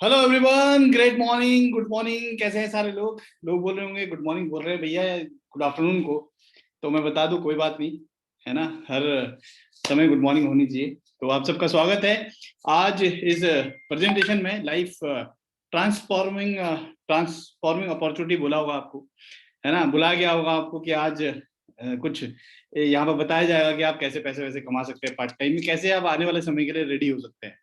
Hello everyone, great morning, good morning. कैसे हैं सारे लोग? लोग बोल रहे होंगे गुड मॉर्निंग बोल रहे हैं भैया, गुड आफ्टरनून को। तो मैं बता दूं कोई बात नहीं, है ना। हर समय गुड मॉर्निंग होनी चाहिए। तो आप सबका स्वागत है आज इस प्रेजेंटेशन में। लाइफ ट्रांसफॉर्मिंग ट्रांसफॉर्मिंग अपॉर्चुनिटी बोला होगा आपको, है ना। बुलाया गया होगा आपको कि आज कुछ यहाँ पर बताया जाएगा कि आप कैसे पैसे वैसे कमा सकते हैं पार्ट टाइम में, कैसे आप आने वाले समय के लिए रेडी हो सकते हैं।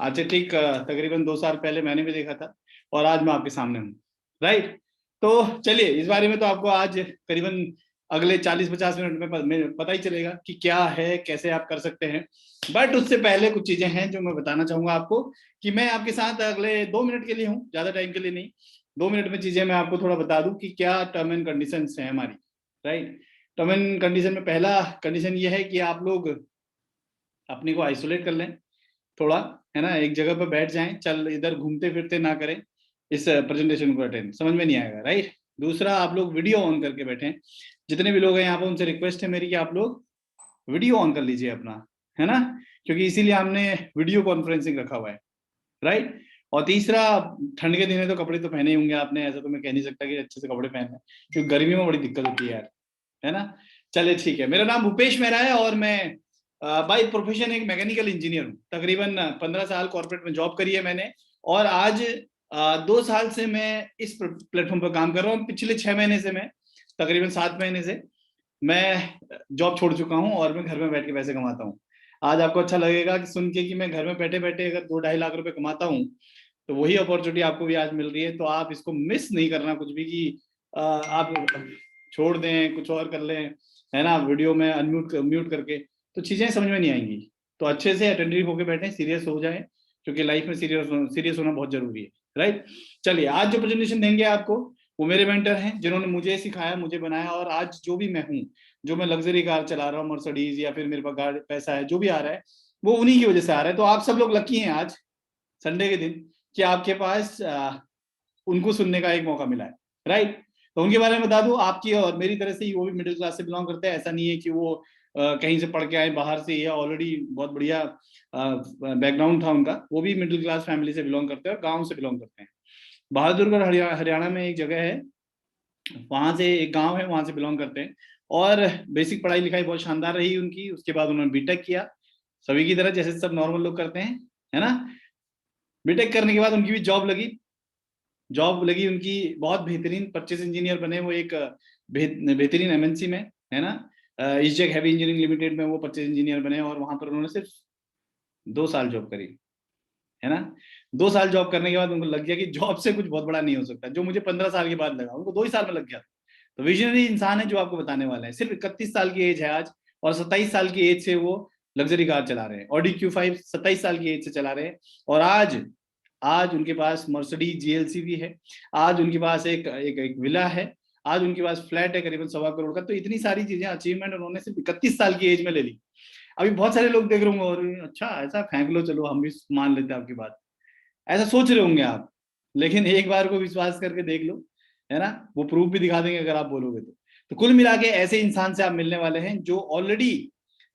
आज से ठीक तकरीबन 2 साल पहले मैंने भी देखा था और आज मैं आपके सामने हूँ, राइट। तो चलिए, इस बारे में तो आपको आज करीबन अगले 40-50 मिनट में पता ही चलेगा कि क्या है, कैसे आप कर सकते हैं। बट उससे पहले कुछ चीजें हैं जो मैं बताना चाहूंगा आपको, कि मैं आपके साथ अगले 2 मिनट के लिए हूँ, ज्यादा टाइम के लिए नहीं। 2 मिनट में चीजें मैं आपको थोड़ा बता दूं कि क्या टर्म एंड कंडीशन है हमारी, राइट। टर्म एंड कंडीशन में पहला कंडीशन ये है कि आप लोग अपने को आइसोलेट कर लें थोड़ा, है ना। एक जगह पर बैठ जाएं, चल इधर घूमते फिरते ना करें इस प्रेजेंटेशन को अटेंड, समझ में नहीं आएगा, राइट। दूसरा, आप लोग वीडियो ऑन करके बैठें। जितने भी लोग हैं यहाँ पर उनसे रिक्वेस्ट है मेरी कि आप लोग वीडियो ऑन कर लीजिए अपना, है ना, क्योंकि इसीलिए हमने वीडियो कॉन्फ्रेंसिंग रखा हुआ है, राइट। और तीसरा, ठंड के दिन है तो कपड़े तो पहने ही होंगे आपने, ऐसा तो मैं कह नहीं सकता कि अच्छे से कपड़े पहनना, क्योंकि गर्मी में बड़ी दिक्कत होती है यार, है ना। चलिए ठीक है। मेरा नाम भूपेश मेहरा है और मैं बाय प्रोफेशन एक मैकेनिकल इंजीनियर हूँ। तकरीबन 15 साल कॉर्पोरेट में जॉब करी है मैंने, और आज 2 साल से मैं इस प्लेटफॉर्म पर काम कर रहा हूँ। पिछले 6 महीने से मैं, तकरीबन 7 महीने से मैं जॉब छोड़ चुका हूँ और मैं घर में बैठ के पैसे कमाता हूँ। आज आपको अच्छा लगेगा कि सुन के कि मैं घर में बैठे बैठे अगर 2-2.5 लाख रुपए कमाता हूँ, तो वही अपॉर्चुनिटी आपको भी आज मिल रही है। तो आप इसको मिस नहीं करना कुछ भी, कि आप छोड़ दें कुछ और कर लें, है ना, वीडियो में अनम्यूट म्यूट करके, तो चीजें समझ में नहीं आएंगी। तो अच्छे से अटेंटिव होकर बैठे, सीरियस हो जाए, क्योंकि लाइफ में सीरियस होना बहुत जरूरी है, राइट। चलिए, आज जो प्रेजेंटेशन देंगे आपको, वो मेरे मेंटर हैं जिन्होंने मुझे सिखाया, मुझे बनाया, और आज जो भी मैं हूँ, जो मैं लग्जरी कार चला रहा हूँ, मर्सिडीज, या फिर मेरे पास गाड़ी पैसा है, जो भी आ रहा है वो उन्हीं की वजह से आ रहा है। तो आप सब लोग लकी हैं आज संडे के दिन, कि आपके पास उनको सुनने का एक मौका मिला है, राइट। तो उनके बारे में बता दूं, आपकी और मेरी तरह से ही वो भी मिडिल क्लास से बिलोंग करते हैं। ऐसा नहीं है कि वो कहीं से पढ़ के आए बाहर से, या ऑलरेडी बहुत बढ़िया बैकग्राउंड था उनका। वो भी मिडिल क्लास फैमिली से बिलोंग करते हैं और गाँव से बिलोंग करते हैं। बहादुरगढ़ हरियाणा में एक जगह है, वहां से एक गांव है, वहां से बिलोंग करते हैं। और बेसिक पढ़ाई लिखाई बहुत शानदार रही उनकी। उसके बाद उन्होंने बीटेक किया, सभी की तरह जैसे सब नॉर्मल लोग करते हैं, है ना। बीटेक करने के बाद उनकी भी जॉब लगी उनकी, बहुत बेहतरीन परचेज इंजीनियर बने वो, एक बेहतरीन एमएनसी में, है ना। ईस्टजेक हैवी इंजीनियरिंग लिमिटेड में वो परचेज इंजीनियर बने, और वहां पर उन्होंने सिर्फ 2 साल जॉब करी, है ना। 2 साल जॉब करने के बाद उनको लग गया कि जॉब से कुछ बहुत बड़ा नहीं हो सकता, जो मुझे 15 साल के बाद लगा, उनको 2 ही साल में लग गया। तो विजनरी इंसान है जो आपको बताने वाला है। सिर्फ 31 साल की एज है आज, और 27 साल की एज से वो लग्जरी कार चला रहे हैं। ऑडी Q5 27 साल की एज से चला रहे हैं, और आज आज उनके पास मर्सिडीज GLC भी है। आज उनके पास एक विला है। आज उनके पास फ्लैट है करीबन 1.25 करोड़ का। तो इतनी सारी चीजें, अचीवमेंट उन्होंने सिर्फ 31 साल की एज में ले ली। अभी बहुत सारे लोग देख रहे होंगे, और अच्छा ऐसा फेंक लो, चलो हम भी मान लेते हैं आपकी बात, ऐसा सोच रहे होंगे आप। लेकिन एक बार को विश्वास करके देख लो, है ना। वो प्रूफ भी दिखा देंगे अगर आप बोलोगे तो कुल मिला के ऐसे इंसान से आप मिलने वाले हैं जो ऑलरेडी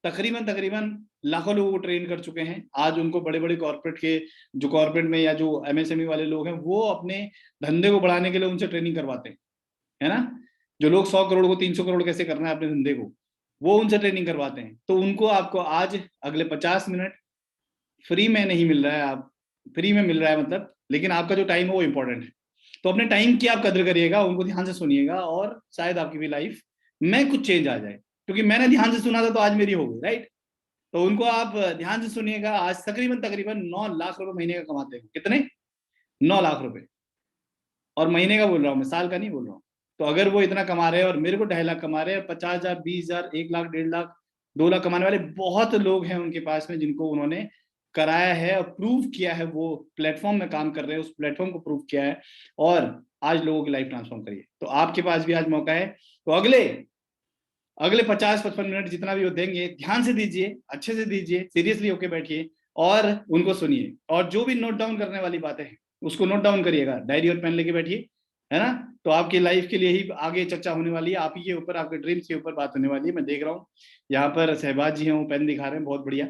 तकरीबन तकरीबन लाखों लोगों को ट्रेन कर चुके हैं। आज उनको बड़े बड़े कॉर्पोरेट के, जो कॉर्पोरेट में या जो MSME वाले लोग हैं, वो अपने धंधे को बढ़ाने के लिए उनसे ट्रेनिंग करवाते हैं, है ना। जो लोग 100 करोड़ को 300 करोड़ कैसे करना है अपने धंधे को, वो उनसे ट्रेनिंग करवाते हैं। तो उनको आपको आज अगले 50 मिनट फ्री में नहीं मिल रहा है, आप फ्री में मिल रहा है मतलब, लेकिन आपका जो टाइम है वो इंपॉर्टेंट है। तो अपने टाइम की आप कदर करिएगा, उनको ध्यान से सुनिएगा, और शायद आपकी भी लाइफ में कुछ चेंज आ जाए, क्योंकि मैंने ध्यान से सुना था तो आज मेरी हो गई, राइट। तो उनको आप ध्यान से सुनिएगा। आज तकरीबन तकरीबन 9 लाख रुपए महीने का कमाते हैं। कितने? 9 लाख रुपए। और महीने का बोल रहा हूँ मैं, साल का नहीं बोल रहा हूँ। तो अगर वो इतना कमा रहे हैं और मेरे को 2.5 लाख कमा रहे हैं, 50,000, 20,000, 1 लाख, 1.5 लाख, 2 लाख कमाने वाले बहुत लोग हैं उनके पास में, जिनको उन्होंने कराया है और प्रूव किया है। वो प्लेटफॉर्म में काम कर रहे हैं, उस प्लेटफॉर्म को प्रूव किया है, और आज लोगों की लाइफ ट्रांसफॉर्म करिए। तो आपके पास भी आज मौका है। तो अगले अगले 50-55 मिनट जितना भी वो देंगे, ध्यान से दीजिए, अच्छे से दीजिए, सीरियसली होके बैठिए और उनको सुनिए। और जो भी नोट डाउन करने वाली बातें हैं उसको नोट डाउन करिएगा, डायरी और पेन लेके बैठिए, है ना। तो आपकी लाइफ के लिए ही आगे चर्चा होने वाली है, आप ही के ऊपर, आपके ड्रीम्स के ऊपर बात होने वाली है। मैं देख रहा हूँ यहाँ पर सहबाज जी हैं, वो पेन दिखा रहे हैं, बहुत बढ़िया,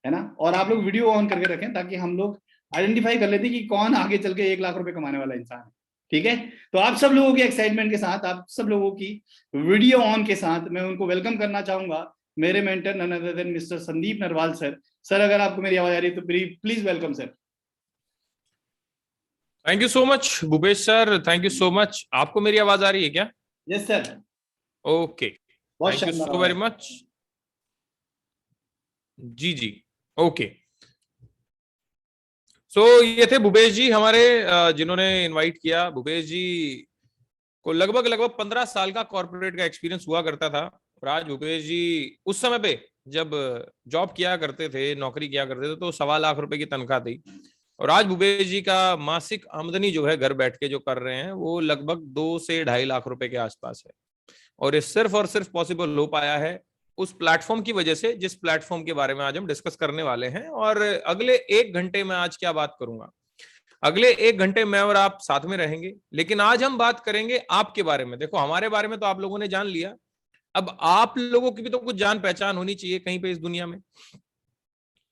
है ना। और आप लोग वीडियो ऑन करके रखें ताकि हम लोग आइडेंटिफाई कर लेते कि कौन आगे चल के 1 लाख रुपए कमाने वाला इंसान है। ठीक है, तो आप सब लोगों की एक्साइटमेंट के साथ, आप सब लोगों की वीडियो ऑन के साथ मैं उनको वेलकम करना चाहूंगा, मेरे mentor none other than Mr Sandeep Narwal sir. Sir अगर आपको मेरी आवाज आ रही है तो please welcome sir. Thank you so much Bhupesh sir, thank you so much. आपको मेरी आवाज आ रही है क्या? Yes sir. ओके, बहुत थैंक यू शानदार सो आवाज। Very much. जी जी, ओके। सो ये थे भूपेश जी हमारे, जिन्होंने इनवाइट किया। भूपेश जी को लगभग लगभग 15 साल का कॉर्पोरेट का एक्सपीरियंस हुआ करता था। और आज भूपेश जी उस समय पे जब जॉब किया करते थे, नौकरी किया करते थे, तो 1.25 लाख की तनख्वाह थी। और आज भूपेश जी का मासिक आमदनी जो है घर बैठ के जो कर रहे हैं वो लगभग 2 से 2.5 लाख के आसपास है। और ये सिर्फ और सिर्फ पॉसिबल हो पाया है उस प्लेटफॉर्म की वजह से, जिस प्लेटफॉर्म के बारे में आज हम डिस्कस करने वाले हैं। और अगले 1 घंटे में आज क्या बात करूंगा, अगले 1 घंटे में और आप साथ में रहेंगे, लेकिन आज हम बात करेंगे आपके बारे में। देखो हमारे बारे में तो आप लोगों ने जान लिया, अब आप लोगों की भी तो कुछ जान पहचान होनी चाहिए कहीं पे इस दुनिया में।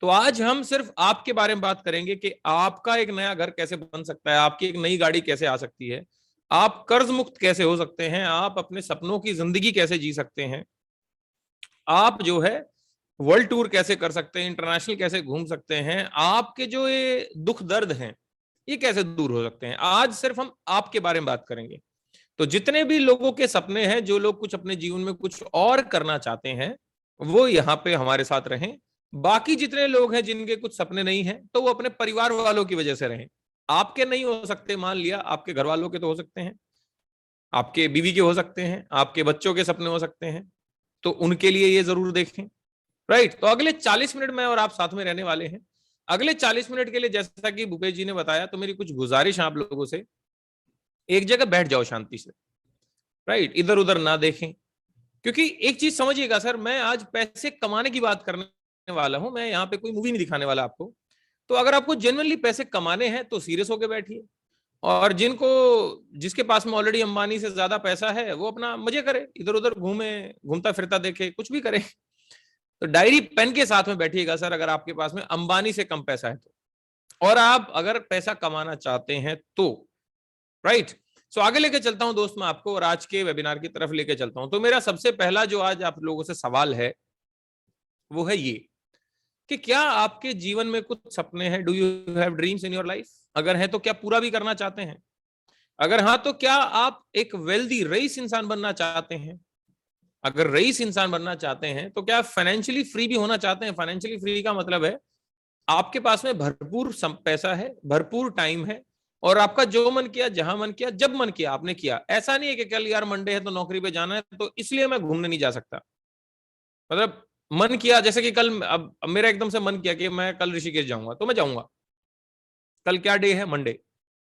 तो आज हम सिर्फ आपके बारे में बात करेंगे कि आपका एक नया घर कैसे बन सकता है, आपकी एक नई गाड़ी कैसे आ सकती है, आप कर्ज मुक्त कैसे हो सकते हैं, आप अपने सपनों की जिंदगी कैसे जी सकते हैं, आप जो है वर्ल्ड टूर कैसे कर सकते हैं, इंटरनेशनल कैसे घूम सकते हैं, आपके जो ये दुख दर्द हैं ये कैसे दूर हो सकते हैं। आज सिर्फ हम आपके बारे में बात करेंगे। तो जितने भी लोगों के सपने हैं, जो लोग कुछ अपने जीवन में कुछ और करना चाहते हैं, वो यहाँ पे हमारे साथ रहें। बाकी जितने लोग हैं जिनके कुछ सपने नहीं हैं, तो वो अपने परिवार वालों की वजह से रहें। आपके नहीं हो सकते, मान लिया आपके घर वालों के तो हो सकते हैं, आपके बीवी के हो सकते हैं, आपके बच्चों के सपने हो सकते हैं, तो उनके लिए ये जरूर देखें। राइट, तो अगले 40 मिनट में और आप साथ में रहने वाले हैं। अगले 40 मिनट के लिए जैसा कि भूपेश जी ने बताया, तो मेरी कुछ गुजारिश है आप लोगों से, एक जगह बैठ जाओ शांति से। राइट, इधर उधर ना देखें, क्योंकि एक चीज समझिएगा सर, मैं आज पैसे कमाने की बात करने वाला हूं, मैं यहाँ पे कोई मूवी नहीं दिखाने वाला आपको। तो अगर आपको जेन्युइनली पैसे कमाने हैं तो सीरियस होकर बैठिए, और जिसके पास में ऑलरेडी अंबानी से ज्यादा पैसा है वो अपना मजे करे, इधर उधर घूमे, घूमता फिरता देखे, कुछ भी करे। तो डायरी पेन के साथ में बैठिएगा सर, अगर आपके पास में अंबानी से कम पैसा है तो, और आप अगर पैसा कमाना चाहते हैं तो। राइट, सो आगे लेके चलता हूं दोस्त मैं आपको, और आज के वेबिनार की तरफ लेके चलता हूं। तो मेरा सबसे पहला जो आज आप लोगों से सवाल है वो है ये, कि क्या आपके जीवन में कुछ सपने हैं? Do you have dreams in your life? अगर है तो क्या पूरा भी करना चाहते हैं? अगर हाँ, तो क्या आप एक वेल्दी रईस इंसान बनना चाहते हैं? अगर रईस इंसान बनना चाहते हैं तो क्या फाइनेंशियली फ्री भी होना चाहते हैं? फाइनेंशियली फ्री का मतलब है आपके पास में भरपूर पैसा है, भरपूर टाइम है, और आपका जो मन किया, जहां मन किया, जब मन किया आपने किया। ऐसा नहीं है कि कल यार मंडे है तो नौकरी पे जाना है तो इसलिए मैं घूमने नहीं जा सकता। मतलब मन किया, जैसे कि कल अब मेरा एकदम से मन किया कि मैं कल ऋषिकेश जाऊंगा तो मैं जाऊंगा। कल क्या डे है? मंडे।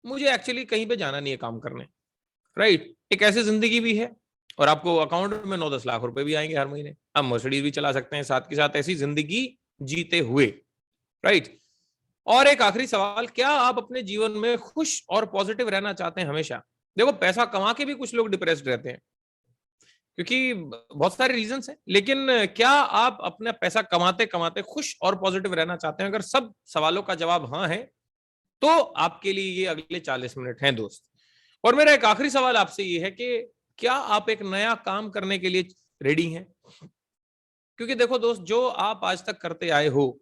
मुझे एक्चुअली कहीं पे जाना नहीं है काम करने। राइट, एक ऐसी जिंदगी भी है, और आपको अकाउंट में 9-10 लाख भी आएंगे हर महीने। आप मर्सिडीज भी चला सकते हैं साथ के साथ, ऐसी जिंदगी जीते हुए। राइट, और एक आखिरी सवाल, क्या आप अपने जीवन में खुश और पॉजिटिव रहना चाहते हैं हमेशा? देखो पैसा कमा के भी कुछ लोग डिप्रेस्ड रहते हैं, क्योंकि बहुत सारे रीजंस हैं, लेकिन क्या आप अपना पैसा कमाते कमाते खुश और पॉजिटिव रहना चाहते हैं? अगर सब सवालों का जवाब हाँ है तो आपके लिए ये अगले 40 मिनट हैं दोस्त। और मेरा एक आखिरी सवाल आपसे ये है कि क्या आप एक नया काम करने के लिए रेडी हैं? क्योंकि देखो दोस्त, जो आप आज तक करते आए हो,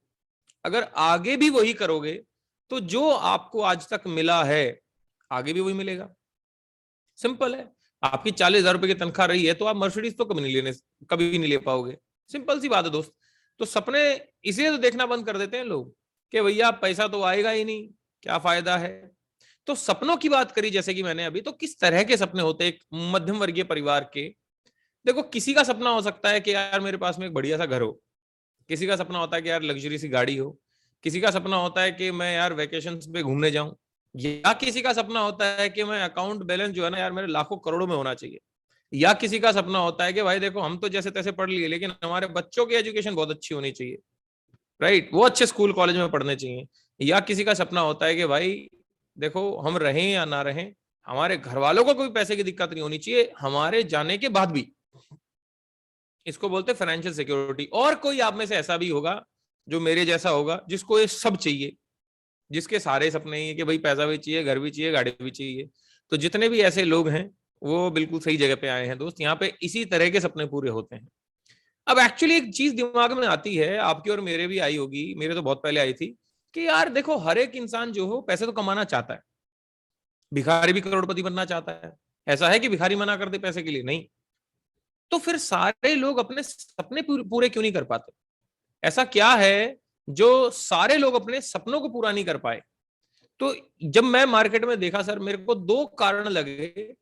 अगर आगे भी वही करोगे तो जो आपको आज तक मिला है आगे भी वही मिलेगा। सिंपल है। आपकी 40,000 की तनख्वाह रही है तो आप मर्सिडीज तो कभी नहीं ले पाओगे। सिंपल सी बात है दोस्त। तो सपने इसलिए तो देखना बंद कर देते हैं लोग कि भैया पैसा तो आएगा ही नहीं, क्या फायदा है। तो सपनों की बात करी जैसे कि मैंने अभी, तो किस तरह के सपने होते हैं एक मध्यम वर्गीय परिवार के? देखो, किसी का सपना हो सकता है कि यार मेरे पास में एक बढ़िया सा घर हो, किसी का सपना होता है कि यार लग्जरी सी गाड़ी हो, किसी का सपना होता है कि मैं यार वेकेशन पे घूमने जाऊं, या किसी का सपना होता है कि मैं अकाउंट बैलेंस जो है ना यार मेरे लाखों करोड़ों में होना चाहिए, या किसी का सपना होता है कि भाई देखो हम तो जैसे तैसे पढ़ लिए लेकिन हमारे बच्चों की एजुकेशन बहुत अच्छी होनी चाहिए। राइट, वो अच्छे स्कूल कॉलेज में पढ़ने चाहिए। या किसी का सपना होता है कि भाई देखो हम रहें या ना रहें, हमारे घर वालों को कोई पैसे की दिक्कत नहीं होनी चाहिए हमारे जाने के बाद भी। इसको बोलते हैं फाइनेंशियल सिक्योरिटी। और कोई आप में से ऐसा भी होगा जो मेरे जैसा होगा जिसको ये सब चाहिए। जिसके सारे सपने ही है कि भाई पैसा भी चाहिए, घर भी चाहिए, गाड़ी भी चाहिए। तो जितने भी ऐसे लोग हैं वो बिल्कुल सही जगह पे आए हैं दोस्त। यहाँ पे इसी तरह के सपने पूरे होते हैं। अब एक्चुअली एक चीज दिमाग में आती है, आपकी और मेरे भी आई होगी, मेरे तो बहुत पहले आई थी, कि यार देखो हर एक इंसान जो हो पैसे तो कमाना चाहता है। भिखारी भी करोड़पति बनना चाहता है। ऐसा है कि भिखारी मना कर दे पैसे के लिए? नहीं। तो फिर सारे लोग अपने सपने पूरे क्यों नहीं कर पाते? ऐसा क्या है जो सारे लोग अपने सपनों को पूरा नहीं कर पाए? तो जब मैं मार्केट में देखा सर, मेरे को दो कारण लगे।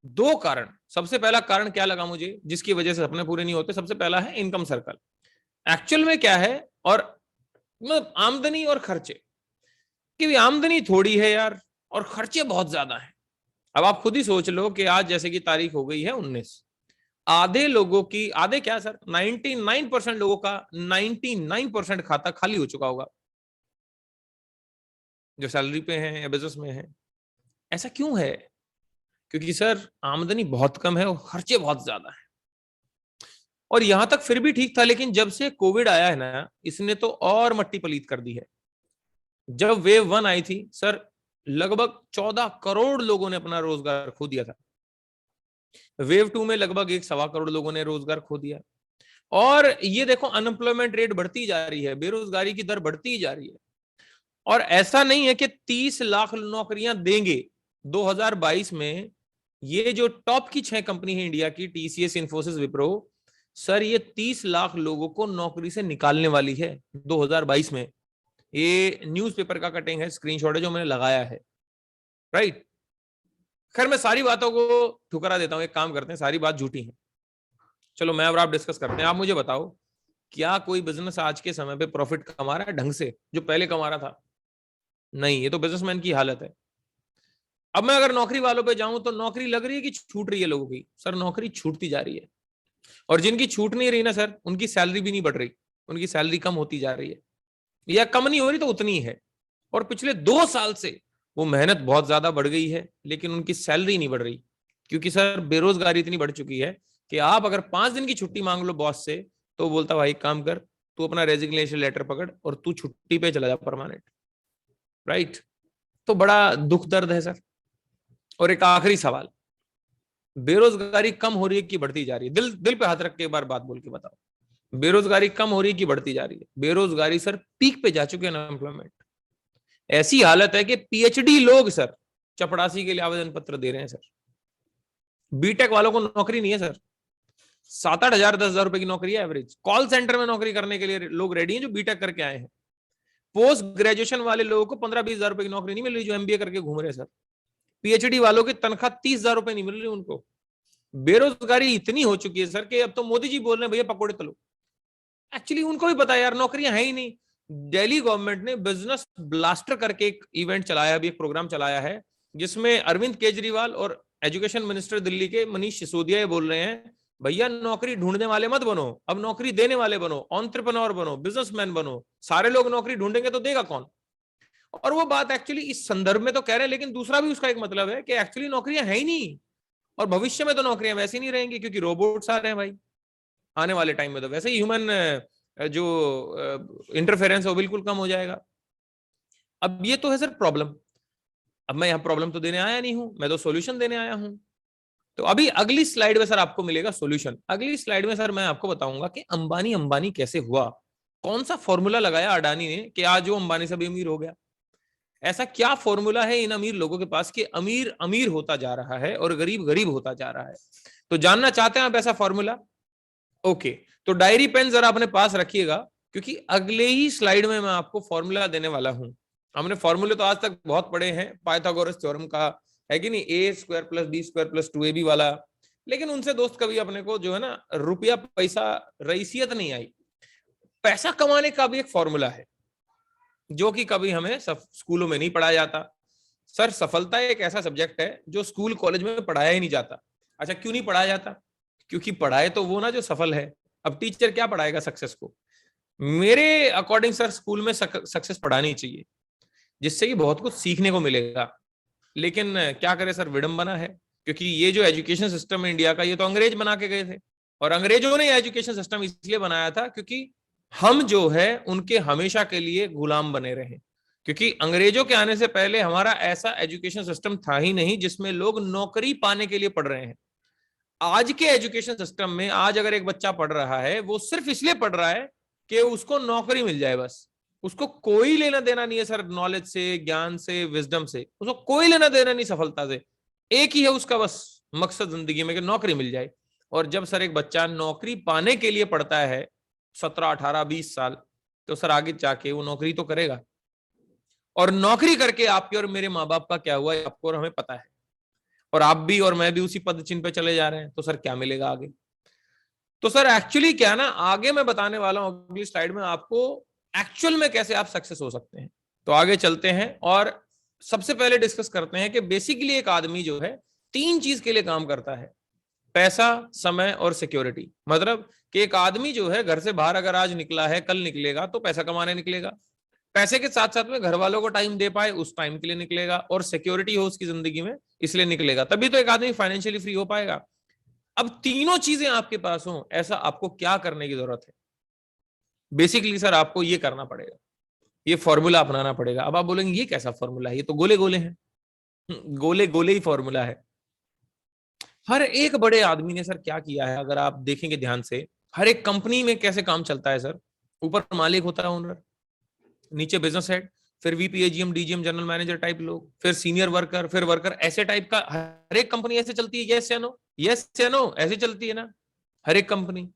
दो कारण। सबसे पहला कारण क्या लगा मुझे जिसकी वजह से सपने पूरे नहीं होते? सबसे पहला है इनकम सर्कल। एक्चुअल में क्या है, और आमदनी और खर्चे, कि आमदनी थोड़ी है यार और खर्चे बहुत ज्यादा है। अब आप खुद ही सोच लो कि आज जैसे कि तारीख हो गई है 19, आधे लोगों की, आधे क्या सर, 99% लोगों का 99% खाता खाली हो चुका होगा, जो सैलरी पे हैं या बिजनेस में है। ऐसा क्यों है? क्योंकि सर आमदनी बहुत कम है और खर्चे बहुत ज्यादा है। और यहां तक फिर भी ठीक था, लेकिन जब से कोविड आया है ना, इसने तो और मट्टी पलीत कर दी है। जब वेव 1 आई थी सर, लगभग 14 करोड़ लोगों ने अपना रोजगार खो दिया था। वेव 2 में लगभग 1.25 करोड़ लोगों ने रोजगार खो दिया। और ये देखो अनएम्प्लॉयमेंट रेट बढ़ती जा रही है, बेरोजगारी की दर बढ़ती जा रही है। और ऐसा नहीं है कि 30 लाख नौकरियां देंगे 2022 में। ये जो टॉप की 6 कंपनी है इंडिया की, टीसीएस, इन्फोसिस, विप्रो, सर ये 30 लाख लोगों को नौकरी से निकालने वाली है 2022 में। ये न्यूज़पेपर का कटिंग है, स्क्रीनशॉट है जो मैंने लगाया है, राइट। खैर मैं सारी बातों को ठुकरा देता हूं, एक काम करते हैं, सारी बात झूठी है। चलो मैं और आप डिस्कस करते हैं। आप मुझे बताओ, क्या कोई बिजनेस आज के समय पे प्रॉफिट कमा रहा है ढंग से जो पहले कमा रहा था? नहीं, ये तो बिजनेसमैन की हालत है। अब मैं अगर नौकरी वालों पे जाऊं तो नौकरी लग रही है कि छूट रही है लोगों की? सर नौकरी छूटती जा रही है। और जिनकी छूट नहीं रही ना सर, उनकी सैलरी भी नहीं बढ़ रही, उनकी सैलरी कम होती जा रही है, या कम नहीं हो रही तो उतनी ही है। और पिछले 2 साल से वो मेहनत बहुत ज्यादा बढ़ गई है लेकिन उनकी सैलरी नहीं बढ़ रही। क्योंकि सर बेरोजगारी इतनी बढ़ चुकी है कि आप अगर 5 दिन की छुट्टी मांग लो बॉस से तो बोलता भाई काम कर, तू अपना रेजिग्नेशन लेटर पकड़ और तू छुट्टी पे चला जा परमानेंट, राइट। तो बड़ा दुख दर्द है सर। और एक आखिरी सवाल, बेरोजगारी कम हो रही है कि बढ़ती जा रही है? दिल दिल पे हाथ रख के एक बार बात बोल के बताओ, बेरोजगारी कम हो रही है कि बढ़ती जा रही है? बेरोजगारी सर पीक पे जा चुके हैं, अनएम्प्लॉयमेंट ऐसी हालत है कि पीएचडी लोग सर चपड़ासी के लिए आवेदन पत्र दे रहे हैं सर। बीटेक वालों को नौकरी नहीं है सर। 7-8 हजार 10 हजार रुपए की नौकरी है एवरेज। कॉल सेंटर में नौकरी करने के लिए लोग रेडी हैं जो बीटेक करके आए हैं। पोस्ट ग्रेजुएशन वाले लोगों को 15-20 हजार रुपए की नौकरी नहीं मिल रही जो एमबीए करके घूम रहे सर। पीएचडी वालों की तनख्वाह 30 हजार रुपए नहीं मिल रही उनको। बेरोजगारी इतनी हो चुकी है सर कि अब तो मोदी जी बोल रहे हैं भैया पकौड़े तलो। एक्चुअली उनको भी पता है यार नौकरियां है ही नहीं। दिल्ली गवर्नमेंट ने बिजनेस ब्लास्टर करके एक इवेंट चलाया, अभी एक प्रोग्राम चलाया है जिसमें अरविंद केजरीवाल और एजुकेशन मिनिस्टर दिल्ली के मनीष सिसोदिया बोल रहे हैं भैया नौकरी ढूंढने वाले मत बनो, अब नौकरी देने वाले बनो, एंटरप्रेन्योर बनो, बिजनेसमैन बनो। सारे लोग नौकरी ढूंढेंगे तो देगा कौन? और वो बात एक्चुअली इस संदर्भ में तो कह रहे हैं, लेकिन दूसरा भी उसका एक मतलब है कि एक्चुअली नौकरियां है ही नहीं। और भविष्य में तो नौकरियां वैसे नहीं रहेंगी क्योंकि रोबोट्स आ रहे हैं भाई। आने वाले टाइम में तो वैसे ही ह्यूमन जो इंटरफेरेंस है वो बिल्कुल कम हो जाएगा। अब ये तो है सर प्रॉब्लम। अब मैं यहाँ प्रॉब्लम तो देने आया नहीं हूं, मैं तो सॉल्यूशन देने आया हूं। तो अभी अगली स्लाइड में सर आपको मिलेगा सॉल्यूशन। अगली स्लाइड में सर मैं आपको बताऊंगा कि अंबानी अंबानी कैसे हुआ, कौन सा फॉर्मूला लगाया अडानी ने कि आज वो अंबानी से भी अमीर हो गया। ऐसा क्या फॉर्मूला है इन अमीर लोगों के पास कि अमीर अमीर होता जा रहा है और गरीब गरीब होता जा रहा है? तो जानना चाहते हैं आप ऐसा फॉर्मूला? ओके, तो डायरी पेन जरा अपने पास रखिएगा क्योंकि अगले ही स्लाइड में मैं आपको फॉर्मूला देने वाला हूं। हमने फॉर्मूले तो आज तक बहुत पढ़े हैं, पाइथागोरस थ्योरम का है कि नहीं, A square plus B square plus 2ab वाला, लेकिन उनसे दोस्त कभी अपने को जो है ना रुपया पैसा रईसियत नहीं आई। पैसा कमाने का भी एक फॉर्मूला है जो कि कभी हमें स्कूलों में नहीं पढ़ाया जाता। सर सफलता एक ऐसा सब्जेक्ट है जो स्कूल कॉलेज में पढ़ाया ही नहीं जाता। अच्छा क्यों नहीं पढ़ाया जाता? क्योंकि पढ़ाए तो वो ना जो सफल है। अब टीचर क्या पढ़ाएगा सक्सेस को? मेरे अकॉर्डिंग सर स्कूल में सक्सेस पढ़ानी चाहिए जिससे कि बहुत कुछ सीखने को मिलेगा। लेकिन क्या करें सर, विडंबना है क्योंकि ये जो एजुकेशन सिस्टम है इंडिया का ये तो अंग्रेज बना के गए थे। और अंग्रेजों ने एजुकेशन सिस्टम इसलिए बनाया था क्योंकि हम जो है उनके हमेशा के लिए गुलाम बने रहे। क्योंकि अंग्रेजों के आने से पहले हमारा ऐसा एजुकेशन सिस्टम था ही नहीं जिसमें लोग नौकरी पाने के लिए पढ़ रहे हैं। आज के एजुकेशन सिस्टम में आज अगर एक बच्चा पढ़ रहा है वो सिर्फ इसलिए पढ़ रहा है कि उसको नौकरी मिल जाए, बस। उसको कोई लेना देना नहीं है सर नॉलेज से, ज्ञान से, विजडम से, उसको कोई लेना देना नहीं सफलता से। एक ही है उसका बस मकसद जिंदगी में कि नौकरी मिल जाए। और जब सर एक बच्चा नौकरी पाने के लिए पढ़ता है 17, 18, 20 साल, तो सर आगे जाके वो नौकरी तो करेगा। और नौकरी करके आपके और मेरे माँ बाप का क्या हुआ आपको और हमें पता है, और आप भी और मैं भी उसी पद चिन्ह पे चले जा रहे हैं। तो सर क्या मिलेगा आगे? तो सर एक्चुअली क्या ना, आगे मैं बताने वाला हूं अगली स्लाइड में आपको एक्चुअल में कैसे आप सक्सेस हो सकते हैं। तो आगे चलते हैं और सबसे पहले डिस्कस करते हैं कि बेसिकली एक आदमी जो है 3 चीज के लिए काम करता है, पैसा, समय और सिक्योरिटी। मतलब कि एक आदमी जो है घर से बाहर अगर आज निकला है, कल निकलेगा तो पैसा कमाने निकलेगा, पैसे के साथ साथ में घर वालों को टाइम दे पाए उस टाइम के लिए निकलेगा, और सिक्योरिटी हो उसकी जिंदगी में इसलिए निकलेगा। तभी तो एक आदमी फाइनेंशियली फ्री हो पाएगा। अब तीनों चीजें आपके पास हो, ऐसा आपको क्या करने की जरूरत है? बेसिकली सर आपको ये करना पड़ेगा, ये फॉर्मूला अपनाना पड़ेगा। अब आप बोलेंगे ये कैसा फॉर्मूला है, ये तो गोले गोले हैं। गोले गोले ही फॉर्मूला है। हर एक बड़े आदमी ने सर क्या किया है, अगर आप देखेंगे ध्यान से, हर एक कंपनी में कैसे काम चलता है सर। ऊपर मालिक होता है, ओनर, नीचे बिजनेस हेड, फिर VP, AGM, DGM, general manager type लोग, फिर सीनियर वर्कर, फिर वर्कर, ऐसे टाइप का हर एक कंपनी ऐसे चलती है। यस या नो? यस या नो? ऐसे चलती है ना हर एक कंपनी।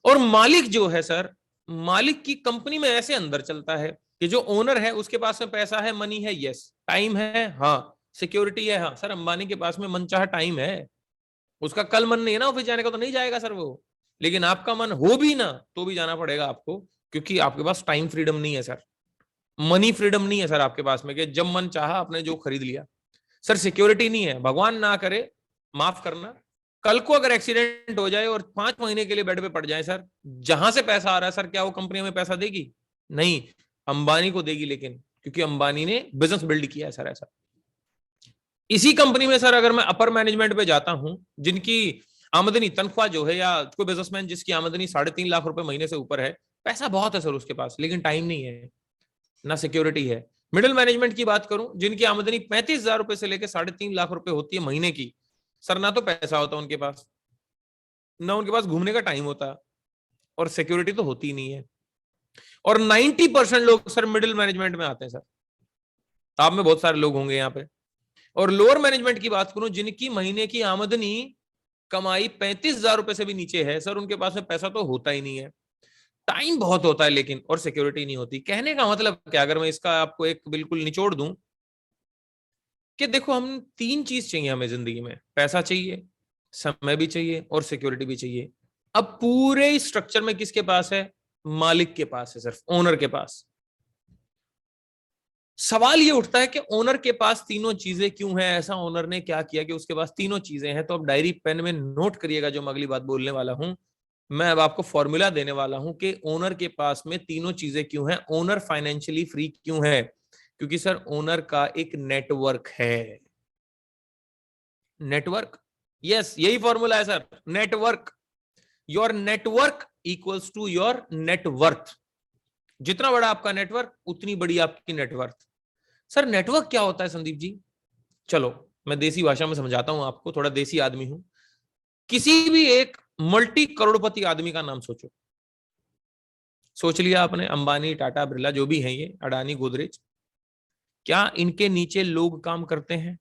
और मालिक जो है सर, मालिक की कंपनी में ऐसे अंदर चलता है कि जो ओनर है उसके पास में पैसा है, मनी है, यस, टाइम है, हाँ, सिक्योरिटी है, हाँ। सर अंबानी के पास में मनचाहा टाइम है, उसका कल मन नहीं है ना ऑफिस जाने का तो नहीं जाएगा सर वो। लेकिन आपका मन हो भी ना तो भी जाना पड़ेगा आपको, क्योंकि आपके पास टाइम फ्रीडम नहीं है सर, मनी फ्रीडम नहीं है सर आपके पास में कि जब मन चाहा आपने जो खरीद लिया। सर सिक्योरिटी नहीं है, भगवान ना करे, माफ करना, कल को अगर एक्सीडेंट हो जाए और 5 महीने के लिए बेड पे पड़ जाए सर, जहां से पैसा आ रहा है सर, क्या वो कंपनी में पैसा देगी? नहीं, अंबानी को देगी, लेकिन क्योंकि अंबानी ने बिजनेस बिल्ड किया है सर ऐसा। इसी कंपनी में सर अगर मैं अपर मैनेजमेंट पे जाता हूं, जिनकी आमदनी, तनख्वाह जो है, या कोई बिजनेसमैन जिसकी आमदनी 3.5 लाख रुपए महीने से ऊपर है, पैसा बहुत है सर उसके पास, लेकिन टाइम नहीं है, ना सिक्योरिटी है। मिडिल मैनेजमेंट की बात करूं, जिनकी आमदनी 35,000 रुपए से लेकर 3.5 लाख रुपए होती है महीने की, सर ना तो पैसा होता उनके पास, ना उनके पास घूमने का टाइम होता, और सिक्योरिटी तो होती ही नहीं है। और 90% लोग सर मिडिल मैनेजमेंट में आते हैं सर, आप में बहुत सारे लोग होंगे यहाँ पे। और लोअर मैनेजमेंट की बात करूं, जिनकी महीने की आमदनी, कमाई 35,000 रुपए से भी नीचे है, सर उनके पास में पैसा तो होता ही नहीं है, टाइम बहुत होता है लेकिन, और सिक्योरिटी नहीं होती। कहने का मतलब क्या, अगर मैं इसका आपको एक बिल्कुल निचोड़ दूं, कि देखो हम 3 चीज चाहिए हमें जिंदगी में, पैसा चाहिए, समय भी चाहिए और सिक्योरिटी भी चाहिए। अब पूरे स्ट्रक्चर में किसके पास है? मालिक के पास है, सिर्फ ओनर के पास। सवाल ये उठता है कि ओनर के पास तीनों चीजें क्यों हैं, ऐसा ओनर ने क्या किया कि उसके पास तीनों चीजें हैं? तो अब डायरी पेन में नोट करिएगा जो मैं अगली बात बोलने वाला हूं। मैं अब आपको फॉर्मूला देने वाला हूं कि ओनर के पास में तीनों चीजें क्यों हैं, ओनर फाइनेंशियली फ्री क्यों है। क्योंकि सर ओनर का एक नेटवर्क है। नेटवर्क, यस, यही फॉर्मूला है sir, network. Your network equals to your net. जितना बड़ा आपका नेटवर्क उतनी बड़ी आपकी नेटवर्थ। सर नेटवर्क क्या होता है संदीप जी? चलो मैं देसी भाषा में समझाता हूं आपको, थोड़ा देसी आदमी हूं। किसी भी एक मल्टी करोड़पति आदमी का नाम सोचो। सोच लिया आपने, अंबानी, टाटा, बिरला, जो भी हैं ये, अडानी, गोदरेज, क्या इनके नीचे लोग काम करते हैं?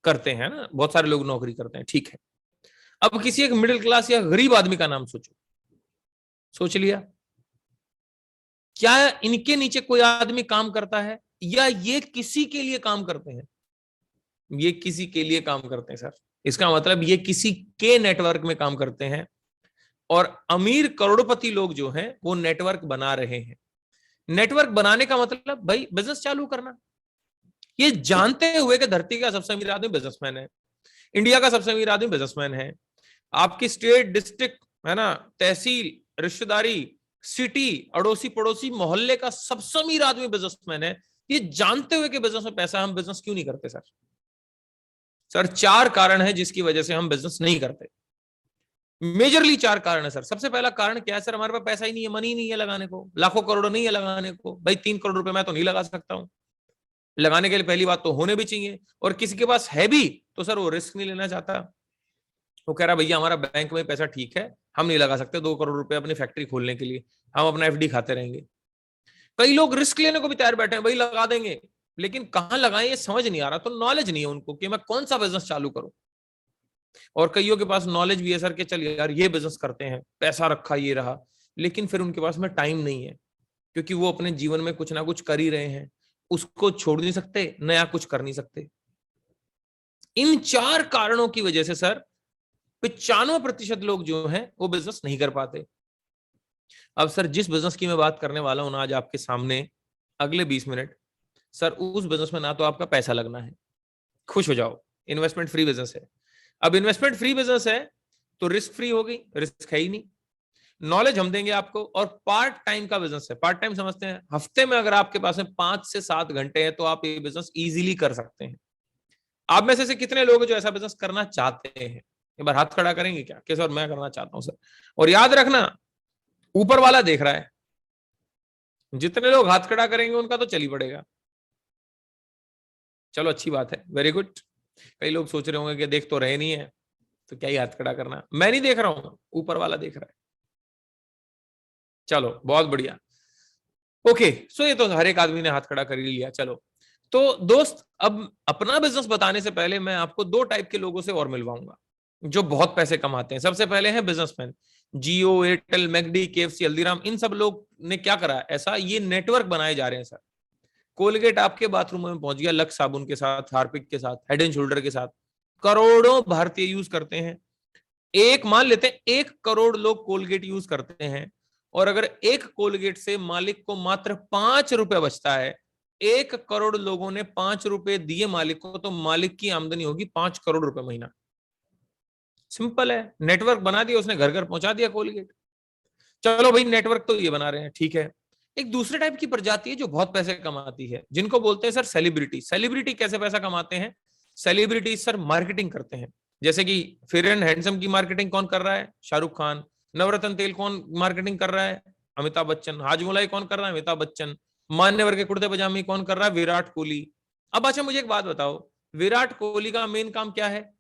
करते हैं ना, बहुत सारे लोग नौकरी करते हैं, ठीक है। अब किसी एक मिडिल क्लास या गरीब आदमी का नाम सोचो। सोच लिया? क्या इनके नीचे कोई आदमी काम करता है, या ये किसी के लिए काम करते हैं? ये किसी के लिए काम करते हैं सर। इसका मतलब ये किसी के नेटवर्क में काम करते हैं, और अमीर करोड़पति लोग जो हैं वो नेटवर्क बना रहे हैं। नेटवर्क बनाने का मतलब भाई बिजनेस चालू करना, ये जानते हुए कि धरती का सबसे अमीर आदमी बिजनेसमैन है, इंडिया का सबसे अमीर आदमी बिजनेसमैन है, आपकी स्टेट, डिस्ट्रिक्ट, है ना, तहसील, रिश्तेदारी, सिटी, अड़ोसी पड़ोसी, मोहल्ले का सबसे अमीर आदमी बिजनेसमैन है। ये जानते हुए कि बिजनेस में पैसा, हम बिजनेस क्यों नहीं करते सर? सर 4 कारण है जिसकी वजह से हम बिजनेस नहीं करते। मेजरली 4 कारण है सर। सबसे पहला कारण क्या है सर, हमारे पास पैसा ही नहीं है, मनी नहीं है लगाने को, लाखों करोड़ नहीं है लगाने को। भाई 3 करोड़ रुपए मैं तो नहीं लगा सकता हूं लगाने के लिए, पहली बात तो होने भी चाहिए, और किसी के पास है भी तो सर वो रिस्क नहीं लेना चाहता। वो कह रहा भैया हमारा बैंक में पैसा ठीक है, हम नहीं लगा सकते 2 करोड़ रुपए अपनी फैक्ट्री खोलने के लिए, हम अपना एफडी खाते रहेंगे। कई लोग रिस्क लेने को भी तैयार बैठे हैं, भाई लगा देंगे, लेकिन कहां लगाएं ये समझ नहीं आ रहा, तो नॉलेज नहीं है उनको कि मैं कौन सा बिजनेस चालू करूं। और कईयों के पास नॉलेज भी है सर कि चल यार ये बिजनेस करते हैं, पैसा रखा ये रहा, लेकिन फिर उनके पास में टाइम नहीं है, क्योंकि वो अपने जीवन में कुछ ना कुछ कर ही रहे हैं, उसको छोड़ नहीं सकते, नया कुछ कर नहीं सकते। इन 4 कारणों की वजह से सर 95% लोग जो हैं वो बिजनेस नहीं कर पाते। अब सर जिस बिजनेस की मैं बात करने वाला हूं ना आज आपके सामने अगले 20 मिनट, सर उस बिजनेस में ना तो आपका पैसा लगना है, खुश हो जाओ, इन्वेस्टमेंट फ्री बिजनेस है। अब इन्वेस्टमेंट फ्री बिजनेस है तो रिस्क फ्री होगी, रिस्क है ही नहीं, नॉलेज हम देंगे आपको, और पार्ट टाइम का बिजनेस है। पार्ट टाइम समझते हैं, हफ्ते में अगर आपके पास में 5 से 7 घंटे हैं तो आप ये बिजनेस इजीली कर सकते हैं। आप में से कितने लोग हैं जो ऐसा बिजनेस करना चाहते हैं? एक बार हाथ खड़ा करेंगे क्या कि सर मैं करना चाहता हूं सर। और याद रखना ऊपर वाला देख रहा है, जितने लोग हाथ खड़ा करेंगे उनका तो चली पड़ेगा। चलो अच्छी बात है, वेरी गुड। कई लोग सोच रहे होंगे कि देख तो रहे नहीं है तो क्या ही हाथ खड़ा करना, मैं नहीं देख रहा हूं, ऊपर वाला देख रहा है। चलो बहुत बढ़िया, ओके। सो ये तो हर एक आदमी ने हाथ खड़ा कर ही लिया। चलो तो दोस्त, अब अपना बिजनेस बताने से पहले मैं आपको 2 टाइप के लोगों से और मिलवाऊंगा जो बहुत पैसे कमाते हैं। सबसे पहले हैं बिजनेसमैन, जियो, एयरटेल, मैकडी, केएफसी, हल्दीराम, इन सब लोग ने क्या करा ऐसा, ये नेटवर्क बनाए जा रहे हैं सर। कोलगेट आपके बाथरूम में पहुंच गया लक्स साबुन के साथ, हार्पिक के साथ, हेड एंड शोल्डर के साथ, करोड़ों भारतीय यूज करते हैं। एक मान लेते हैं 1 करोड़ लोग कोलगेट यूज करते हैं, और अगर एक कोलगेट से मालिक को मात्र 5 रुपए बचता है, 1 करोड़ लोगों ने 5 रुपए दिए मालिक को, तो मालिक की आमदनी होगी 5 करोड़ रुपए महीना। सिंपल है, नेटवर्क बना दिया उसने, घर घर पहुंचा दिया कोलगेट। चलो भाई नेटवर्क तो ये बना रहे हैं, ठीक है। एक दूसरे टाइप की प्रजाति है जो बहुत पैसे कमाती है, जिनको बोलते हैं सर सेलिब्रिटी। सेलिब्रिटी कैसे पैसा कमाते हैं? सेलिब्रिटी सर मार्केटिंग करते हैं, जैसे कि फेयर एंड हैंडसम की मार्केटिंग कौन कर रहा है? शाहरुख खान। नवरत्न तेल कौन मार्केटिंग कर रहा है? अमिताभ बच्चन। हाजमोलाई कौन कर रहा है? अमिताभ बच्चन। मान्यवर के कुर्ते पजामे कौन कर रहा है? विराट कोहली। अब अच्छा मुझे एक बात बताओ, विराट कोहली का मेन काम क्या है?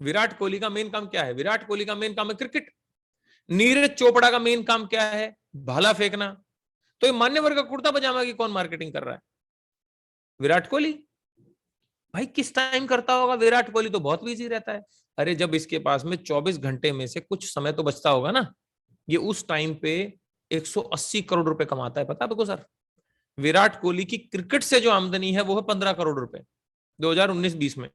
विराट कोहली का मेन काम क्या है? विराट कोहली का मेन काम है क्रिकेट। नीरज चोपड़ा का मेन काम क्या है? भाला फेंकना। तो ये मान्यवर का कुर्ता पजामा की कौन मार्केटिंग कर रहा है? विराट कोहली। भाई किस टाइम करता होगा? विराट कोहली तो बहुत बिजी रहता है। अरे जब इसके पास में 24 घंटे में से कुछ समय तो बचता होगा ना, ये उस टाइम पे 180 करोड़ रुपए कमाता है, पता है आपको सर? विराट कोहली की क्रिकेट से जो आमदनी है वो है 15 करोड़ रुपए 2019-20 में,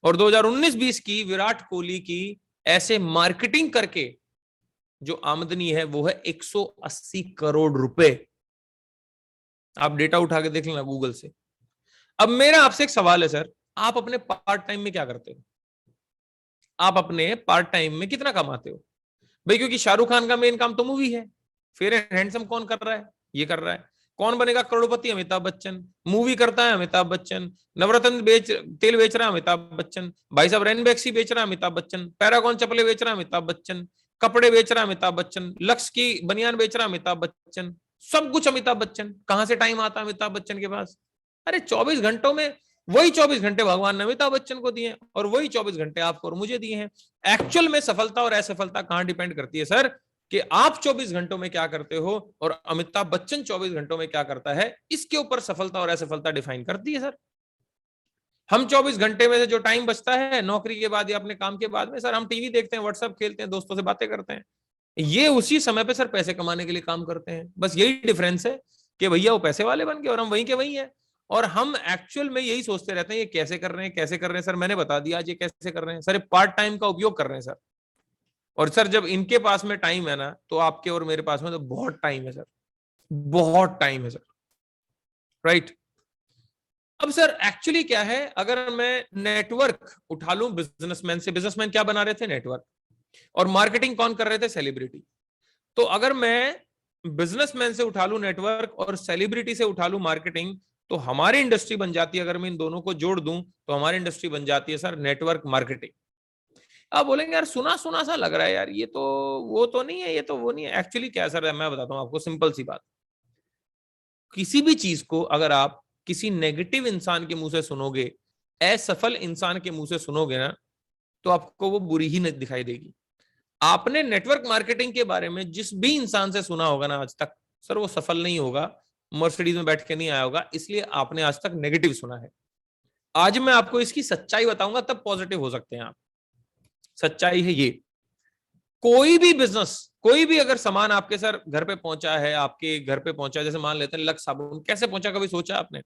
और 2019-20 की विराट कोहली की ऐसे मार्केटिंग करके जो आमदनी है वो है 180 करोड़ रुपए। आप डेटा उठा के देख लेना गूगल से। अब मेरा आपसे एक सवाल है सर, आप अपने पार्ट टाइम में क्या करते हो? आप अपने पार्ट टाइम में कितना कमाते हो? भाई क्योंकि शाहरुख खान का मेन काम तो मूवी है, फेयर एंड हैंडसम कौन कर रहा है? ये कर रहा है। कौन बनेगा करोड़पति? अमिताभ बच्चन। मूवी करता है अमिताभ बच्चन। नवरत्न तेल बेच रहा है अमिताभ बच्चन। भाई साहब रेनबैक्सी बेच रहा है अमिताभ बच्चन। पैरागॉन चप्पलें बेच रहा है अमिताभ बच्चन। कपड़े बेच रहा है अमिताभ बच्चन। लक्स की बनियान बेच रहा है अमिताभ बच्चन। सब कुछ अमिताभ बच्चन। कहां से टाइम आता है अमिताभ बच्चन के पास? अरे 24 घंटों में वही 24 घंटे भगवान ने अमिताभ बच्चन को दिए, और वही 24 घंटे आपको और मुझे दिए हैं। एक्चुअल में सफलता और असफलता कहां डिपेंड करती है सर? कि आप 24 घंटों में क्या करते हो और अमिताभ बच्चन 24 घंटों में क्या करता है, इसके ऊपर सफलता और असफलता डिफाइन करती है सर। हम 24 घंटे में से जो टाइम बचता है नौकरी के बाद या अपने काम के बाद में, सर हम टीवी देखते हैं, व्हाट्सएप खेलते हैं, दोस्तों से बातें करते हैं। ये उसी समय पे सर पैसे कमाने के लिए काम करते हैं। बस यही डिफरेंस है कि भैया वो पैसे वाले बन गए और हम वहीं के वहीं हैं। और हम एक्चुअल में यही सोचते रहते हैं ये कैसे कर रहे हैं, कैसे कर रहे हैं। सर मैंने बता दिया आज ये कैसे कर रहे हैं सर, ये पार्ट टाइम का उपयोग कर रहे हैं सर। और सर जब इनके पास में टाइम है ना, तो आपके और मेरे पास में तो बहुत टाइम है सर, बहुत टाइम है सर, राइट। अब सर एक्चुअली क्या है, अगर मैं नेटवर्क उठा लूं बिजनेसमैन से, बिजनेसमैन क्या बना रहे थे? नेटवर्क। और मार्केटिंग कौन कर रहे थे? सेलिब्रिटी। तो अगर मैं बिजनेसमैन से उठा लूं नेटवर्क और सेलिब्रिटी से उठा लूं मार्केटिंग, तो हमारी इंडस्ट्री बन जाती है, अगर मैं इन दोनों को जोड़ दूं तो हमारी इंडस्ट्री बन जाती है सर नेटवर्क मार्केटिंग। आप बोलेंगे यार सुना सुना सा लग रहा है यार, ये तो वो तो नहीं है, ये तो वो नहीं है। एक्चुअली क्या सर, मैं बताता हूँ आपको सिंपल सी बात। किसी भी चीज को अगर आप किसी नेगेटिव इंसान के मुंह से सुनोगे, असफल इंसान के मुंह से सुनोगे ना, तो आपको वो बुरी ही दिखाई देगी। आपने नेटवर्क मार्केटिंग के बारे में जिस भी इंसान से सुना होगा ना आज तक, सर वो सफल नहीं होगा, मर्सिडीज में बैठ के नहीं आया होगा, इसलिए आपने आज तक नेगेटिव सुना है। आज मैं आपको इसकी सच्चाई बताऊंगा, तब पॉजिटिव हो सकते हैं आप। सच्चाई है ये, कोई भी बिजनेस, कोई भी अगर सामान आपके सर घर पे पहुंचा है, आपके घर पे पहुंचा, जैसे मान लेते हैं लक्स साबुन, कैसे पहुंचा कभी सोचा आपने?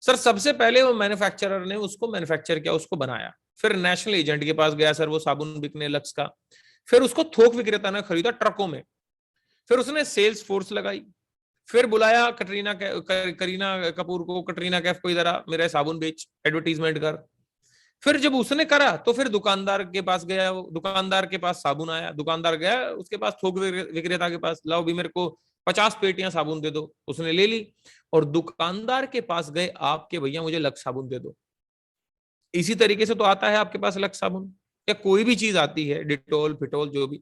सर सबसे पहले वो मैन्युफैक्चरर ने उसको मैन्युफैक्चर किया, उसको बनाया, फिर नेशनल एजेंट के पास गया सर वो साबुन बिकने लक्स का, फिर उसको थोक विक्रेता ने खरीदा ट्रकों में, फिर उसने सेल्स फोर्स लगाई, फिर बुलाया करीना कपूर को, कटरीना कैफ को, इधर आ मेरा साबुन बेच, एडवर्टीजमेंट कर। फिर जब उसने करा तो फिर दुकानदार के पास गया, वो दुकानदार के पास साबुन आया, दुकानदार गया उसके पास थोक विक्रेता के पास, लाओ भी मेरे को 50 पेटियां साबुन दे दो, उसने ले ली, और दुकानदार के पास गए आपके, भैया मुझे लक्स साबुन दे दो। इसी तरीके से तो आता है आपके पास लक्स साबुन, या कोई भी चीज आती है, डिटोल फिटोल जो भी।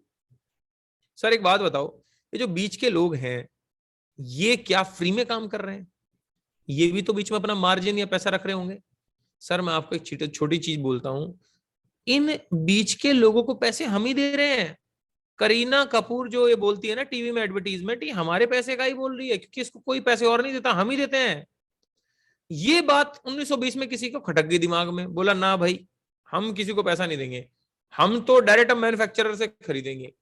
सर एक बात बताओ, ये जो बीच के लोग हैं, ये क्या फ्री में काम कर रहे हैं? ये भी तो बीच में अपना मार्जिन या पैसा रख रहे होंगे। सर मैं आपको एक छोटी चीज बोलता हूं, इन बीच के लोगों को पैसे हम ही दे रहे हैं। करीना कपूर जो ये बोलती है ना टीवी में एडवर्टीजमेंट, ये हमारे पैसे का ही बोल रही है, क्योंकि इसको कोई पैसे और नहीं देता, हम ही देते हैं। ये बात 1920 में किसी को खटक गई दिमाग में, बोला ना भाई हम किसी को पैसा नहीं देंगे, हम तो डायरेक्ट मैन्युफैक्चरर से खरीदेंगे।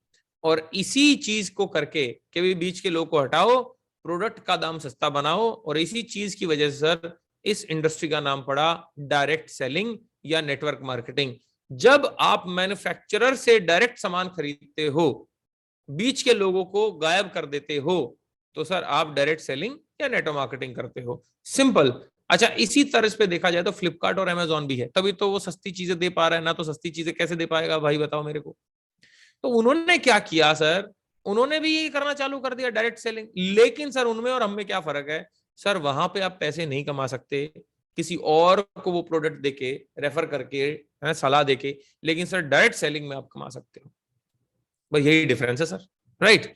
और इसी चीज को करके कि भी बीच के लोग को हटाओ, प्रोडक्ट का दाम सस्ता बनाओ, और इसी चीज की वजह से सर इस इंडस्ट्री का नाम पड़ा डायरेक्ट सेलिंग या नेटवर्क मार्केटिंग। जब आप मैन्युफैक्चरर से डायरेक्ट सामान खरीदते हो, बीच के लोगों को गायब कर देते हो, तो सर आप डायरेक्ट सेलिंग या नेटवर्क मार्केटिंग करते हो, सिंपल। अच्छा इसी तरह पे देखा जाए तो फ्लिपकार्ट और अमेजॉन भी है, तभी तो वो सस्ती चीजें दे पा रहा है, ना तो सस्ती चीजें कैसे दे पाएगा भाई बताओ मेरे को। तो उन्होंने क्या किया सर, उन्होंने भी यही करना चालू कर दिया, डायरेक्ट सेलिंग। लेकिन सर उनमें और हम में क्या फर्क है? सर वहां पे आप पैसे नहीं कमा सकते किसी और को वो प्रोडक्ट देके, रेफर करके, सलाह देके, लेकिन सर डायरेक्ट सेलिंग में आप कमा सकते हो। बस यही डिफरेंस है सर, राइट।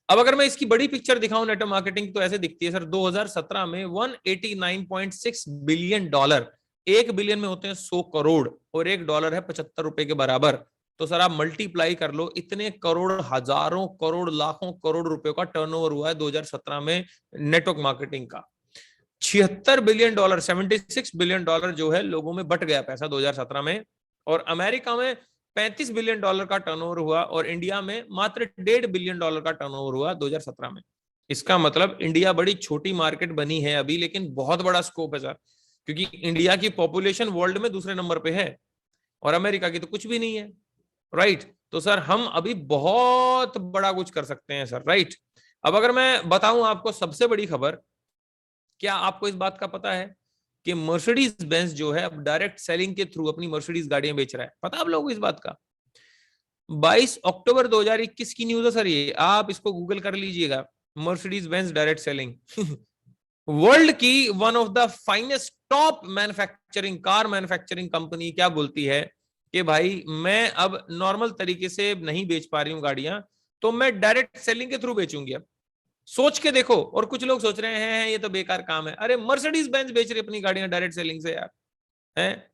अब अगर मैं इसकी बड़ी पिक्चर दिखाऊं नेटवर्क मार्केटिंग, तो ऐसे दिखती है सर। 2017 में 189.6 बिलियन डॉलर, 1 बिलियन में होते हैं 100 करोड़, और $1 है 75 रुपए के बराबर। तो सर आप मल्टीप्लाई कर लो, इतने करोड़, हजारों करोड़, लाखों करोड़ रुपए का टर्नओवर हुआ है 2017 में नेटवर्क मार्केटिंग का। 76 बिलियन डॉलर, 76 बिलियन डॉलर जो है लोगों में बट गया पैसा 2017 में। और अमेरिका में 35 बिलियन डॉलर का टर्नओवर हुआ, और इंडिया में मात्र 1.5 बिलियन डॉलर का टर्नओवर हुआ 2017 में। इसका मतलब इंडिया बड़ी छोटी मार्केट बनी है अभी, लेकिन बहुत बड़ा स्कोप है सर, क्योंकि इंडिया की पॉपुलेशन वर्ल्ड में दूसरे नंबर पे है, और अमेरिका की तो कुछ भी नहीं है, राइट। तो सर हम अभी बहुत बड़ा कुछ कर सकते हैं सर, राइट। अब अगर मैं बताऊं आपको सबसे बड़ी खबर, क्या आपको इस बात का पता है कि मर्सिडीज बेंज जो है अब डायरेक्ट सेलिंग के थ्रू अपनी मर्सिडीज गाड़ियां बेच रहा है? पता आप लोगों को इस बात का? 22 अक्टूबर 2021 की न्यूज है सर ये, आप इसको गूगल कर लीजिएगा, Mercedes Benz direct selling. World की one of the finest top manufacturing, car manufacturing company क्या बोलती है कि भाई मैं अब नॉर्मल तरीके से नहीं बेच पा रही हूँ गाड़ियां, तो मैं डायरेक्ट सेलिंग के थ्रू बेचूंगी। अब सोच के देखो, और कुछ लोग सोच रहे हैं ये तो बेकार काम है, अरे मर्सिडीज बेंज बेच रही अपनी गाड़ियां डायरेक्ट सेलिंग से यार, है।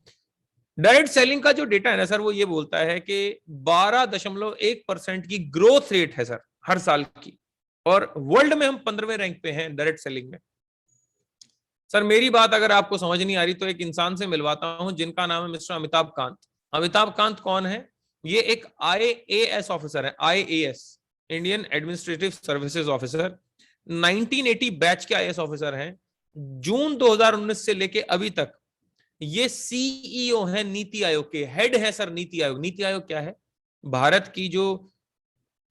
डायरेक्ट सेलिंग का जो डेटा है ना सर, वो ये बोलता है कि 12.1% की ग्रोथ रेट है सर हर साल की, और वर्ल्ड में हम 15वें रैंक पे हैं डायरेक्ट सेलिंग में। सर मेरी बात अगर आपको समझ नहीं आ रही तो एक इंसान से मिलवाता हूं जिनका नाम है मिस्टर अमिताभ कांत। अमिताभ कांत कौन है? ये एक IAS ऑफिसर है, IAS, Indian administrative services officer, 1980 batch के IAS ऑफिसर हैं। जून 2019 से लेके अभी तक ये CEO है नीति आयोग के, हेड है सर नीति आयोग। नीति आयोग क्या है? भारत की जो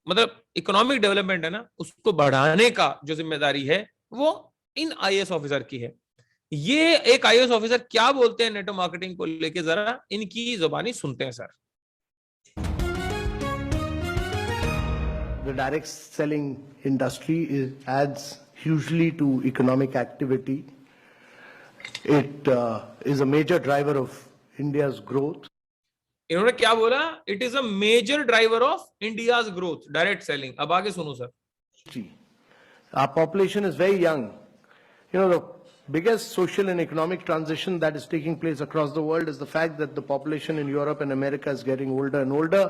मतलब इकोनॉमिक डेवलपमेंट है ना, उसको बढ़ाने का जो जिम्मेदारी है वो इन IAS ऑफिसर की है। ये एक IAS ऑफिसर क्या बोलते हैं नेटवर्क मार्केटिंग को लेके, जरा इनकी जुबानी सुनते हैं sir. The direct selling industry adds hugely to economic activity. It is a major driver of India's growth. इन्होंने क्या बोला, it is a major driver of India's growth, direct selling. अब आगे सुनो sir. Our population is very young. You know, the biggest social and economic transition that is taking place across the world is the fact that the population in Europe and America is getting older and older.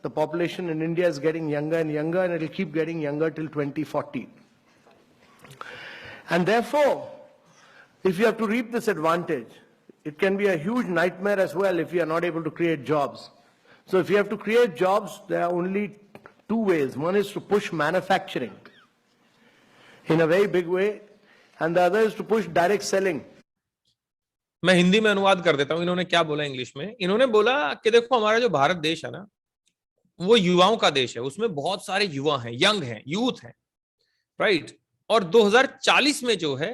The population in India is getting younger and younger, and it will keep getting younger till 2040. And therefore, if you have to reap this advantage, it can be a huge nightmare as well if you are not able to create jobs. So if you have to create jobs, there are only two ways. One is to push manufacturing in a very big way, and the other is to push direct selling. मैं हिंदी में अनुवाद कर देता हूं, इन्होंने क्या बोला English में। इन्होंने बोला कि देखो हमारा जो भारत देश है ना, वो युवाओं का देश है, उसमें बहुत सारे युवा हैं, यंग हैं, यूथ हैं, राइट। और 2040 में जो है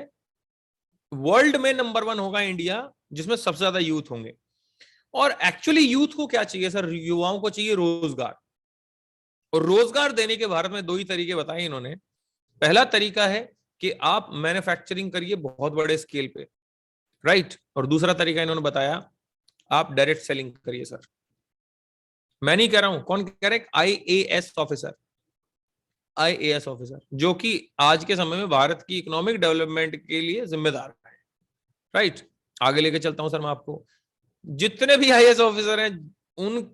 वर्ल्ड में नंबर 1 होगा इंडिया, जिसमें सबसे ज्यादा यूथ होंगे। और एक्चुअली यूथ को क्या चाहिए सर, युवाओं को चाहिए रोजगार। और रोजगार देने के भारत में 2 ही तरीके बताए इन्होंने। पहला तरीका है कि आप मैन्युफैक्चरिंग करिए बहुत बड़े स्केल पे, राइट। और दूसरा तरीका इन्होंने बताया आप डायरेक्ट सेलिंग करिए सर। मैं नहीं कह रहा हूं, कौन कह रहा है, आईएएस ऑफिसर, आईएएस ऑफिसर, जो कि आज के समय में भारत की इकोनॉमिक डेवलपमेंट के लिए जिम्मेदार है, राइट। आगे लेके चलता हूं सर मैं आपको। जितने भी आईएएस ऑफिसर हैं, उन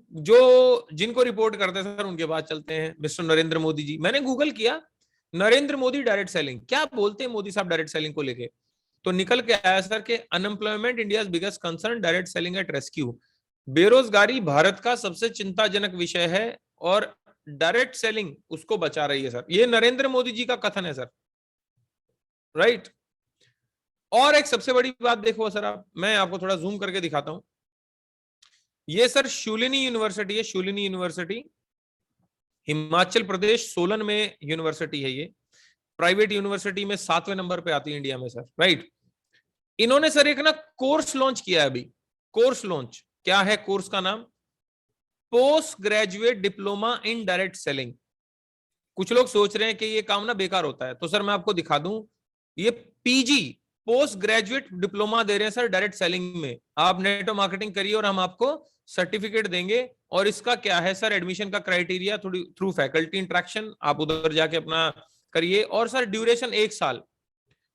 जिनको रिपोर्ट करते हैं सर, उनके बाद चलते हैं मिस्टर नरेंद्र मोदी जी। मैंने गूगल किया, नरेंद्र मोदी डायरेक्ट सेलिंग, क्या बोलते हैं मोदी साहब डायरेक्ट सेलिंग को लेके, तो निकल के आया सर कि unemployment India biggest concern, direct selling at rescue. बेरोजगारी भारत का सबसे चिंताजनक विषय है और डायरेक्ट सेलिंग उसको बचा रही है सर। ये नरेंद्र मोदी जी का कथन है सर, राइट। और एक सबसे बड़ी बात देखो सर, आप, मैं आपको थोड़ा जूम करके दिखाता हूं। ये सर शूलिनी यूनिवर्सिटी है, शूलिनी यूनिवर्सिटी हिमाचल प्रदेश, सोलन में यूनिवर्सिटी है। ये प्राइवेट यूनिवर्सिटी में 7वें नंबर पे आती है इंडिया में सर, राइट। इन्होंने सर एक ना कोर्स लॉन्च किया है अभी। कोर्स लॉन्च क्या है, कोर्स का नाम post graduate diploma in direct selling. कुछ लोग सोच रहे हैं कि ये काम ना बेकार होता है, तो सर मैं आपको दिखा दूं, ये पीजी पोस्ट ग्रेजुएट डिप्लोमा दे रहे हैं सर डायरेक्ट सेलिंग में। आप नेटवर्क मार्केटिंग करिए और हम आपको सर्टिफिकेट देंगे। और इसका क्या है सर, एडमिशन का क्राइटेरिया थ्रू फैकल्टी इंटरेक्शन, आप उधर जाके अपना करिए। और सर ड्यूरेशन 1 साल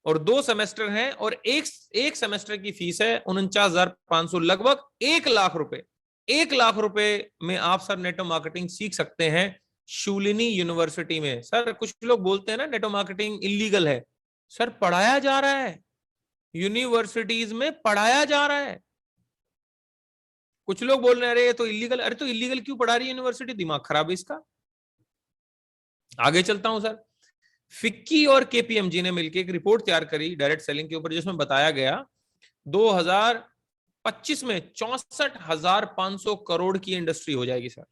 और 2 सेमेस्टर हैं, और एक सेमेस्टर की फीस है 49,500, लगभग 1 लाख रुपए। 1 लाख रुपए में आप सर नेटवर्क मार्केटिंग सीख सकते हैं शूलिनी यूनिवर्सिटी में। सर कुछ लोग बोलते हैं ना नेटवर्क मार्केटिंग इलीगल है, सर पढ़ाया जा रहा है, यूनिवर्सिटीज में पढ़ाया जा रहा है। कुछ लोग बोल रहे हैं अरे ये तो इलीगल, अरे तो इलीगल क्यों पढ़ा रही है यूनिवर्सिटी, दिमाग खराब है इसका। आगे चलता हूं सर। फिक्की और केपीएमजी ने मिलकर एक रिपोर्ट तैयार करी डायरेक्ट सेलिंग के ऊपर, जिसमें बताया गया 2025 में 64,500 करोड़ की इंडस्ट्री हो जाएगी सर।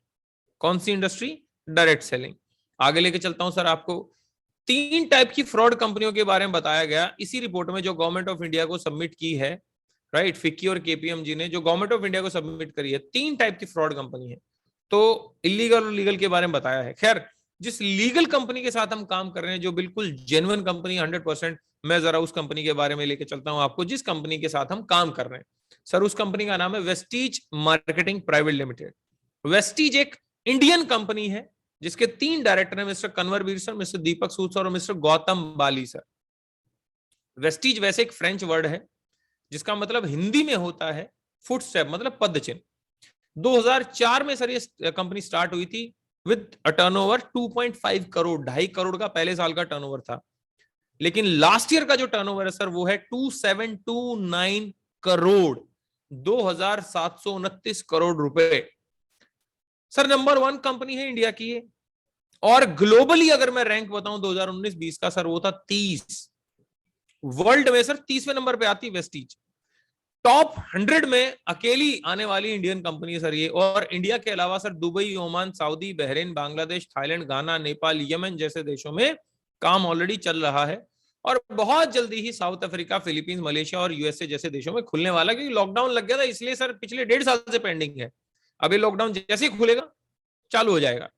कौन सी इंडस्ट्री, डायरेक्ट सेलिंग। आगे लेके चलता हूं सर आपको। 3 टाइप की फ्रॉड कंपनियों के बारे में बताया गया इसी रिपोर्ट में, जो गवर्नमेंट ऑफ इंडिया को सबमिट की है, राइट। फिक्की और केपीएमजी ने जो गवर्नमेंट ऑफ इंडिया को सबमिट करी है, 3 टाइप की फ्रॉड कंपनी है। तो इलीगल और लीगल के बारे में बताया है। खैर, जिस लीगल कंपनी के साथ हम काम कर रहे हैं, जो बिल्कुल जेन्युइन कंपनी 100%, मैं जरा उस कंपनी के बारे में लेके चलता हूं आपको, जिस कंपनी के साथ हम काम कर रहे हैं सर। उस कंपनी का नाम है Vestige marketing private limited. Vestige एक इंडियन कंपनी है जिसके 3 डायरेक्टर हैं, मिस्टर कन्वरवीर सर, मिस्टर दीपक सूद सर और मिस्टर गौतम बाली सर। वेस्टीज वैसे एक फ्रेंच वर्ड है जिसका मतलब हिंदी में होता है फुटस्टेप, मतलब पदचिन्ह। 2004 में सर ये कंपनी स्टार्ट हुई थी with a turnover 2.5 crore, 2.5 crore का पहले साल का टर्नओवर था। लेकिन लास्ट ईयर का जो टर्नओवर है सर वो है 2729 करोड़, 2,729 करोड़ रुपए। सर नंबर 1 कंपनी है इंडिया की ये। और ग्लोबली अगर मैं रैंक बताऊं 2019-20 का सर, वो था 30। वर्ल्ड में सर 30वें नंबर पे आती वेस्टीज। टॉप 100 में अकेली आने वाली इंडियन कंपनी है सर ये। और इंडिया के अलावा sir Dubai, Oman, Saudi, Bahrain, Bangladesh, Thailand, गाना, नेपाल, यमन जैसे देशों में काम ऑलरेडी चल रहा है। और बहुत जल्दी ही साउथ अफ्रीका, फिलीपींस, मलेशिया और यूएसए जैसे देशों में खुलने वाला, क्योंकि लॉकडाउन लग गया था, इसलिए सर पिछले 1.5 साल से पेंडिंग है। अभी लॉकडाउन जैसे ही खुलेगा चालू हो जाएगा।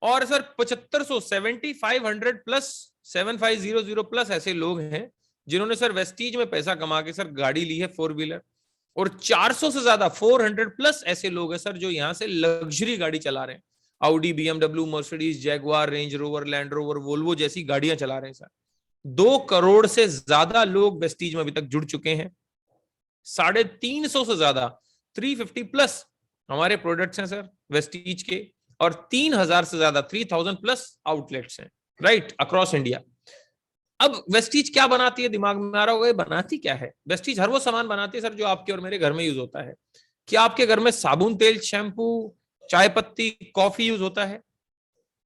और सर 7500 प्लस 7500 प्लस ऐसे लोग हैं जिन्होंने सर वेस्टीज में पैसा कमा के सर गाड़ी ली है 4 व्हीलर। और 400 से ज्यादा 400 प्लस ऐसे लोग हैं सर जो यहाँ से लग्जरी गाड़ी चला रहे हैं, Audi, BMW, Mercedes, Jaguar, range rover, land rover, Volvo जैसी गाड़ियां चला रहे हैं सर। 2 करोड़ से ज्यादा लोग वेस्टीज में अभी तक जुड़ चुके हैं। 350 से ज्यादा 350 प्लस हमारे प्रोडक्ट्स हैं सर वेस्टीज के, और 3000 से ज्यादा 3000 प्लस आउटलेट्स हैं राइट अक्रॉस इंडिया। अब वेस्टीज क्या बनाती है, दिमाग में आ रहा होगा ये बनाती क्या है? वेस्टीज हर वो सामान बनाती है सर जो आपके और मेरे घर में यूज होता है। क्या आपके घर में साबुन, तेल, शैम्पू, चाय पत्ती, कॉफी यूज होता है?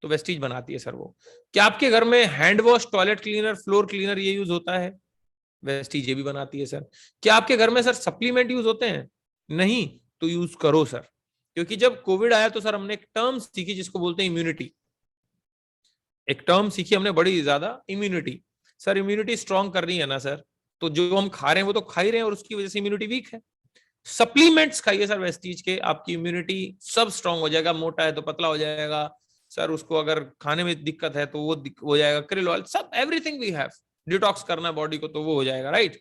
तो वेस्टीज बनाती है सर वो। क्या आपके घर में hand wash, toilet cleaner, floor cleaner ये यूज होता है? वेस्टीज ये भी बनाती है सर। क्या आपके घर में सर सप्लीमेंट यूज होते हैं? नहीं, तो यूज करो सर, क्योंकि जब कोविड आया तो सर हमने एक टर्म सीखी जिसको बोलते हैं इम्यूनिटी। एक टर्म सीखी हमने बड़ी ज्यादा, इम्यूनिटी। सर इम्यूनिटी स्ट्रांग करनी है ना सर, तो जो हम खा रहे हैं वो तो खा ही रहे हैं और उसकी वजह से इम्यूनिटी वीक है। सप्लीमेंट्स खाइए सर वेस्टीज के, आपकी इम्यूनिटी सब स्ट्रांग हो जाएगा। मोटा है तो पतला हो जाएगा सर, उसको अगर खाने में दिक्कत है तो वो हो जाएगा। क्रिल ऑयल, सब एवरीथिंग वी हैव। डिटॉक्स करना बॉडी को तो वो हो जाएगा राइट।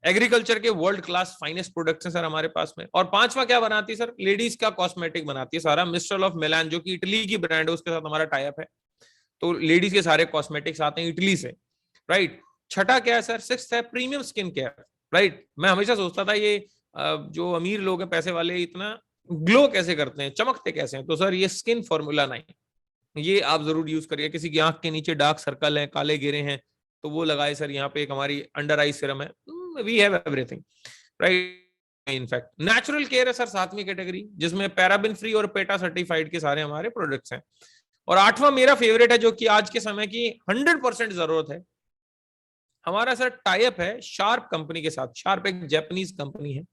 एग्रीकल्चर के वर्ल्ड क्लास फाइनेस्ट प्रोडक्ट्स हैं सर हमारे पास में। और 5वां क्या बनाती है सर? लेडीज का कॉस्मेटिक बनाती है सारा। मिस्ट्रल ऑफ मिलान जो कि इटली की ब्रांड है, उसके साथ हमारा टाई अप है, तो लेडीज के सारे कॉस्मेटिक्स आते हैं इटली से राइट। छठा क्या है सर? 6th है प्रीमियम स्किन केयर राइट। मैं हमेशा सोचता था ये जो अमीर लोग हैं, पैसे वाले, इतना ग्लो कैसे करते हैं, चमकते कैसे हैं? तो सर ये स्किन फॉर्मूला 9 ये आप जरूर यूज करिए। किसी की आंख के नीचे डार्क सर्कल है, काले घेरे हैं, तो वो लगाए सर। यहाँ पे एक हमारी अंडर आई सीरम है, we have everything right. In fact natural care है सर 7वीं कैटेगरी, जिसमें पैराबिन फ्री और पेटा सर्टिफाइड के सारे हमारे प्रोडक्ट्स हैं। और 8वां मेरा फेवरेट है, जो कि आज के समय की 100% जरूरत है, हमारा सर टाई अप है शार्प कंपनी के साथ। शार्प एक जापानीज कंपनी है,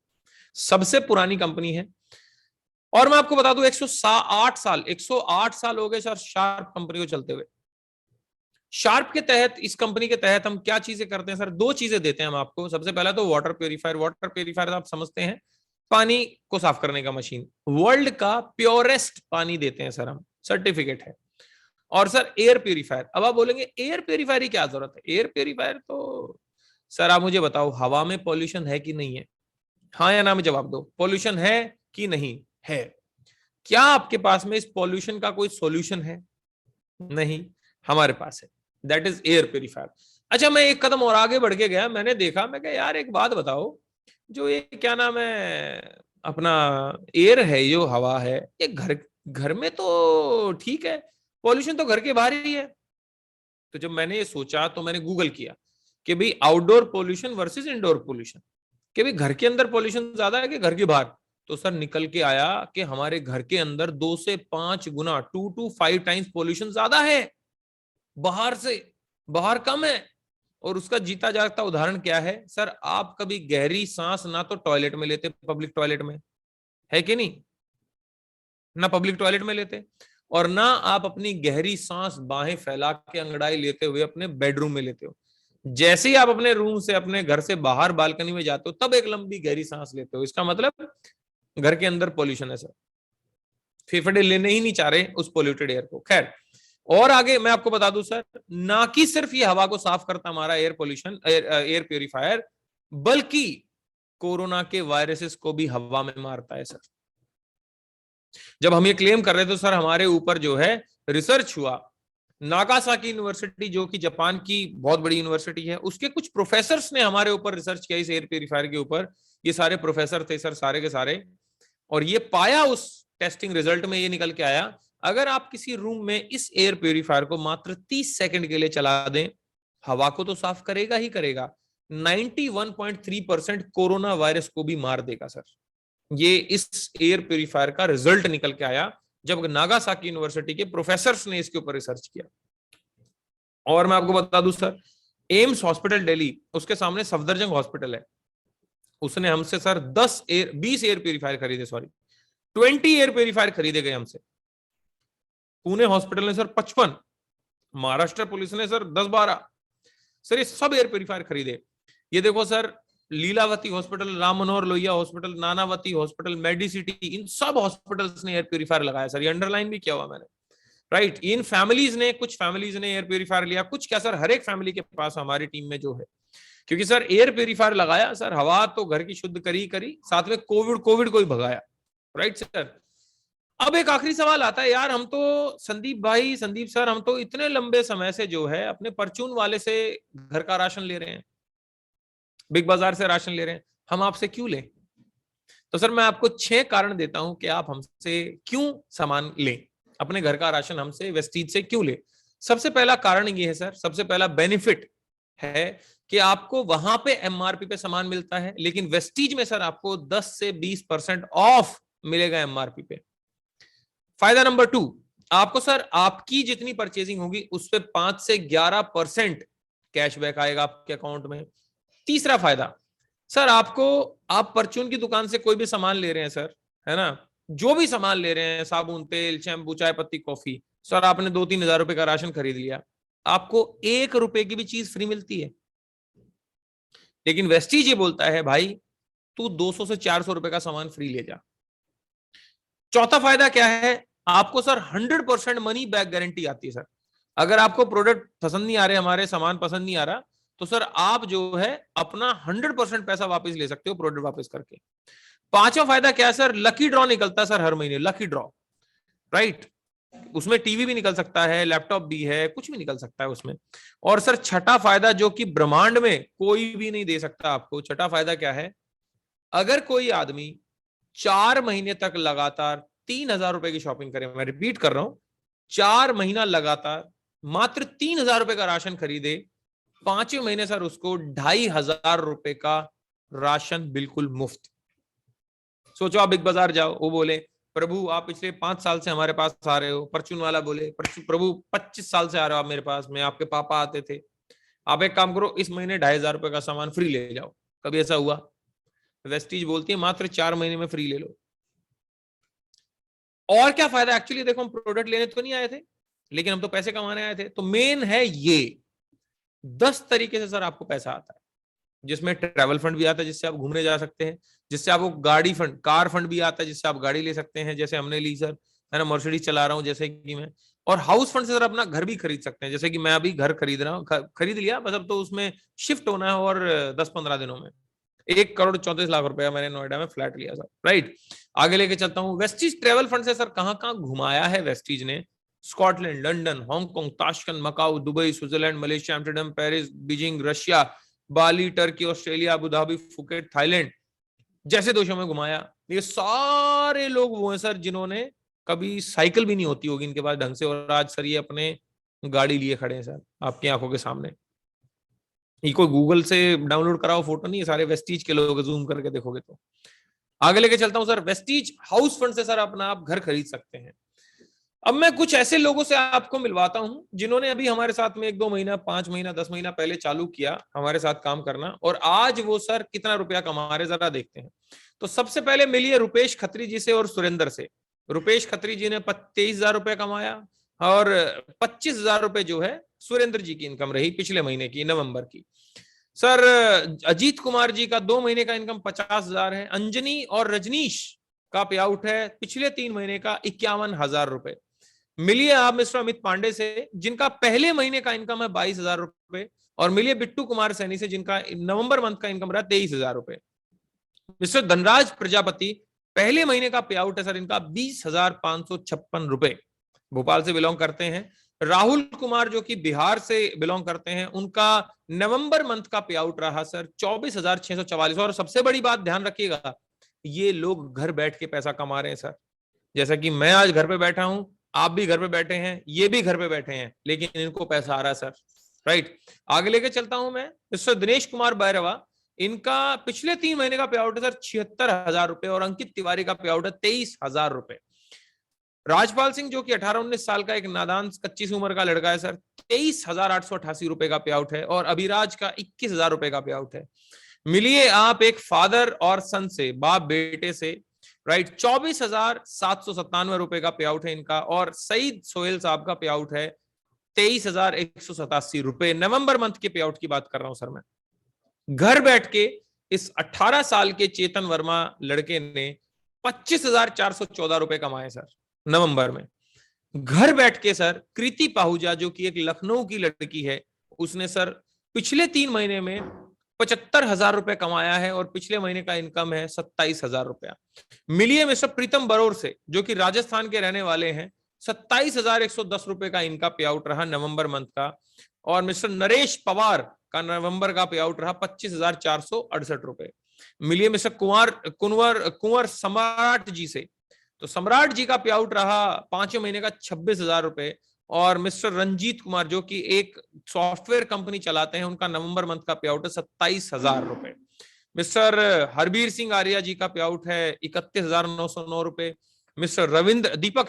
सबसे पुरानी कंपनी है। और मैं आपको बता दूं 108 साल हो गए सर शार्प कंपनी को चलते हुए। शार्प के तहत, इस कंपनी के तहत हम क्या चीजें करते हैं सर? 2 चीजें देते हैं हम आपको। सबसे पहला तो वाटर प्योरीफायर। वाटर प्योरीफायर आप समझते हैं, पानी को साफ करने का मशीन। वर्ल्ड का प्योरेस्ट पानी देते हैं सर हम, सर्टिफिकेट है। और सर एयर प्योरीफायर। अब आप बोलेंगे एयर प्योरीफायर की क्या जरूरत है? एयर प्योरीफायर तो सर आप मुझे बताओ, हवा में पॉल्यूशन है कि नहीं है? हाँ या ना में जवाब दो। पॉल्यूशन है कि नहीं है? क्या आपके पास में इस पॉल्यूशन का कोई सॉल्यूशन है? नहीं, हमारे पास है, दैट इज एयर प्योरीफायर। अच्छा, मैं एक कदम और आगे बढ़ के गया, मैंने देखा, मैं कहा यार एक बात बताओ, जो ये क्या नाम है अपना एयर है, जो हवा है, ये घर में तो ठीक है, पॉल्यूशन तो घर के बाहर ही है। तो जब मैंने ये सोचा तो मैंने गूगल किया कि भाई outdoor pollution versus indoor pollution, कि भाई घर के अंदर पोल्यूशन ज्यादा है कि घर के बाहर? तो सर निकल के आया कि हमारे घर के अंदर 2 से 5 गुना, 2 to 5 टाइम्स पोल्यूशन ज्यादा है बाहर से। बाहर कम है। और उसका जीता जागता उदाहरण क्या है सर? आप कभी गहरी सांस ना तो टॉयलेट में लेते, पब्लिक टॉयलेट में, है कि नहीं? ना पब्लिक टॉयलेट में लेते, और ना आप अपनी गहरी सांस बाहें फैला के अंगड़ाई लेते हुए अपने बेडरूम में लेते हो। जैसे ही आप अपने रूम से, अपने घर से बाहर बालकनी में जाते हो, तब एक लंबी गहरी सांस लेते हो। इसका मतलब घर के अंदर पॉल्यूशन है सर। फेफड़े लेने ही नहीं चाह रहे उस पोल्यूटेड एयर को। खैर, और आगे मैं आपको बता दूं सर, ना कि सिर्फ ये हवा को साफ करता हमारा एयर पोल्यूशन, एयर प्योरीफायर, बल्कि कोरोना के वायरसेस को भी हवा में मारता है सर। जब हम ये क्लेम कर रहे थे तो सर हमारे ऊपर जो है रिसर्च हुआ। नागासाकी यूनिवर्सिटी, जो कि जापान की बहुत बड़ी यूनिवर्सिटी है, उसके कुछ प्रोफेसर्स ने हमारे ऊपर रिसर्च किया, इस एयर प्योरीफायर के ऊपर। ये सारे प्रोफेसर थे सर, सारे के सारे। और ये पाया, उस टेस्टिंग रिजल्ट में ये निकल के आया, अगर आप किसी रूम में इस एयर प्योरीफायर को मात्र 30 सेकंड के लिए चला दें, हवा को तो साफ करेगा ही करेगा, 91.3% कोरोना वायरस को भी मार देगा सर। ये इस एयर प्योरीफायर का रिजल्ट निकल के आया जब नागासाकी यूनिवर्सिटी के प्रोफेसर्स ने इसके ऊपर रिसर्च किया। और मैं आपको बता दूं सर, एम्स हॉस्पिटल दिल्ली, उसके सामने सफदरजंग हॉस्पिटल है, उसने हमसे सर 20 एयर प्योरीफायर खरीदे, सॉरी 20 एयर प्योरीफायर खरीदे गए हमसे। पुणे हॉस्पिटल ने सर 55, महाराष्ट्र पुलिस ने सर 10-12, सर ये सब एयर प्योरीफायर खरीदे। ये देखो sir, Lilavati hospital, Ram Manohar Lohia hospital, Nanavati hospital, Medicity, इन सब हॉस्पिटल्स ने एयर प्योरीफायर लगाया सर। ये अंडरलाइन भी किया हुआ मैंने, राइट। इन फैमिलीज ने, कुछ फैमिलीज ने एयर प्योरीफायर लिया, कुछ क्या सर, हर एक फैमिली के पास हमारी टीम में जो है क्योंकि सर एयर प्यूरिफायर लगाया सर, हवा तो घर की शुद्ध करी, साथ में कोविड को ही भगाया, राइट सर। अब एक आखिरी सवाल आता है यार, हम तो संदीप सर, हम तो इतने लंबे समय से जो है अपने परचून वाले से घर का राशन ले रहे हैं, बिग बाजार से राशन ले रहे हैं, हम आपसे क्यों लें? तो सर मैं आपको 6 कारण देता हूं कि आप हमसे क्यों सामान लें, अपने घर का राशन हमसे वेस्टीज से क्यों लें। सबसे पहला कारण ये है सर, सबसे पहला बेनिफिट है कि आपको वहां पे एमआरपी पे सामान मिलता है, लेकिन वेस्टीज में सर आपको 10 से 20% ऑफ मिलेगा एमआरपी पे। फायदा नंबर 2, आपको सर आपकी जितनी परचेजिंग होगी उस पर 5 से 11% कैशबैक आएगा आपके अकाउंट में। तीसरा फायदा सर, आपको, आप परचून की दुकान से कोई भी सामान ले रहे हैं सर, है ना, जो भी सामान ले रहे हैं, साबुन, तेल, शैम्पू, चाय पत्ती, कॉफी, सर आपने 2-3 हजार रुपए का राशन खरीद लिया, आपको 1 रुपए की भी चीज फ्री मिलती है। लेकिन वेस्टीज ये बोलता है भाई तू 200 से 400 रुपए का सामान फ्री ले जा। चौथा फायदा क्या है, आपको सर 100% मनी बैक गारंटी आती है सर। अगर आपको प्रोडक्ट पसंद नहीं आ रहे, हमारे सामान पसंद नहीं आ रहा, तो सर आप जो है अपना 100% पैसा वापस ले सकते हो प्रोडक्ट वापस करके। पांचवा फायदा क्या है सर, लकी ड्रॉ निकलता है सर हर महीने, लकी ड्रॉ, राइट, उसमें टीवी भी निकल सकता है, लैपटॉप भी है, कुछ भी निकल सकता है उसमें। और सर छठा फायदा जो कि ब्रह्मांड में कोई भी नहीं दे सकता आपको, छठा फायदा क्या है, अगर कोई आदमी 4 महीने तक लगातार 3,000 रुपए की शॉपिंग करे, मैं रिपीट कर रहा हूं, 4 महीना लगातार मात्र 3,000 रुपए का राशन खरीदे, 5वें महीने सर उसको 2,500 रुपए का राशन बिल्कुल मुफ्त। सोचो आप बिग बाजार जाओ, वो बोले प्रभु आप पिछले 5 साल से हमारे पास आ रहे हो, परचून वाला बोले प्रभु 25 साल से आ रहे हो आप मेरे पास, मैं आपके पापा आते थे, आप एक काम करो इस महीने 2,500 रुपए का सामान फ्री ले जाओ। कभी ऐसा हुआ? वेस्टीज बोलती है मात्र 4 महीने में फ्री ले लो। और क्या फायदा, एक्चुअली देखो हम प्रोडक्ट लेने तो नहीं आए थे, लेकिन हम तो पैसे कमाने आए थे। तो मेन है ये 10 तरीके से सर आपको पैसा आता है, जिसमें ट्रैवल फंड भी आता है जिससे आप घूमने जा सकते हैं, जिससे आपको गाड़ी फंड, कार फंड भी आता है जिससे आप गाड़ी ले सकते हैं, जैसे हमने ली सर, है ना, मर्सिडीज चला रहा हूं जैसे कि मैं। और हाउस फंड से सर अपना घर भी खरीद सकते हैं, जैसे कि मैं अभी घर खरीद रहा हूँ, खरीद लिया, बस अब तो उसमें शिफ्ट होना है और 10-15 दिनों में 1,34,00,000 रुपया मैंने नोएडा में फ्लैट लिया सर, राइट। आगे लेके चलता हूँ, वेस्टीज ट्रेवल फंड से सर कहां कहां घुमाया है वेस्टीज ने, Scotland, London, Hong Kong, Tashkent, Macau, Dubai, Switzerland, Malaysia, Amsterdam, Paris, Beijing, Russia, Bali, Turkey, Australia, Abu Dhabi, Phuket, Thailand जैसे देशों में घुमाया। ये सारे लोग वो हैं सर जिन्होंने कभी साइकिल भी नहीं होती होगी इनके पास ढंग से, और आज सर ये अपने गाड़ी लिए खड़े हैं सर आपकी आंखों के सामने। ये कोई गूगल से डाउनलोड कराओ फोटो नहीं है, सारे वेस्टीज के लोग, जूम करके देखोगे तो। आगे लेके चलता हूं सर, वेस्टीज हाउस फंड से सर अपना आप घर खरीद सकते हैं। अब मैं कुछ ऐसे लोगों से आपको मिलवाता हूं जिन्होंने अभी हमारे साथ में 1-2 महीना, 5 महीना, 10 महीना पहले चालू किया हमारे साथ काम करना, और आज वो सर कितना रुपया कमा रहे जरा देखते हैं। तो सबसे पहले मिलिए रुपेश खत्री जी से और सुरेंद्र से। रुपेश खत्री जी ने 23,000 रुपया कमाया, और 25,000 रुपए जो है सुरेंद्र जी की इनकम रही पिछले महीने की, नवंबर की। सर अजीत कुमार जी का 2 महीने का इनकम 50,000 है। अंजनी और रजनीश का पे आउट है पिछले 3 महीने का 51,000 रुपए। मिलिए आप मिस्टर अमित पांडे से जिनका पहले महीने का इनकम है 22,000 रुपए, और मिलिए बिट्टू कुमार सैनी से जिनका नवंबर मंथ का इनकम रहा 23,000 रुपए। मिस्टर धनराज प्रजापति पहले महीने का पे आउट है सर इनका 20,556 रुपए, भोपाल से बिलोंग करते हैं। राहुल कुमार जो कि बिहार से बिलोंग करते हैं, उनका नवंबर मंथ का पे आउट रहा सर 24,644। और सबसे बड़ी बात ध्यान रखिएगा, ये लोग घर बैठ के पैसा कमा रहे हैं सर, जैसा कि मैं आज घर पे बैठा हूं, आप भी घर पे बैठे हैं, ये भी घर पे बैठे हैं, लेकिन इनको पैसा आ रहा है सर, राइट। आगे लेके चलता हूं मैं, मिस्टर दिनेश कुमार बैरवा, इनका पिछले 3 महीने का पे आउट है सर 76,000 रुपए, और अंकित तिवारी का पे आउट है 23,000 रुपए। राजपाल सिंह जो कि 18-19 साल का एक नादान कच्ची सी उम्र का लड़का है सर, 23,888 रुपए का पे आउट है, और अभिराज का 21,000 रुपए का पे आउट है। मिलिए आप एक फादर और सन से, बाप बेटे से, राइट, 24,797 रुपए का पे आउट है इनका, और सईद सोहेल साहब का पे आउट है 23,187 रुपए। नवंबर मंथ के पे आउट की बात कर रहा हूं सर मैं। घर बैठ के इस 18 साल के चेतन वर्मा लड़के ने 25,414 रुपए कमाए सर नवंबर में। घर बैठ के सर कृति पाहुजा जो कि एक लखनऊ की लड़की है, उसने सर पिछले 3 महीने में 75,000 रुपए कमाया है और पिछले महीने का इनकम है 27,000 रुपया। मिलिए मिस्टर प्रीतम बरोर से, जो कि राजस्थान के रहने वाले हैं, 27,110 रुपए का इनका पे आउट रहा नवंबर मंथ का। और मिस्टर नरेश पवार का नवंबर का पे आउट रहा 25,468 रुपए। मिलिए मिस्टर कुंवर सम्राट जी से, तो सम्राट जी का पे आउट रहा 5वें महीने का 26,000 रुपए। और मिस्टर रंजीत कुमार, जो कि एक सॉफ्टवेयर कंपनी चलाते हैं, उनका नवंबर मंथ का पे आउट है 27,000 रुपए। मिस्टर हरबीर सिंह आर्या जी का पे आउट है 31,909 रुपए। मिस्टर दीपक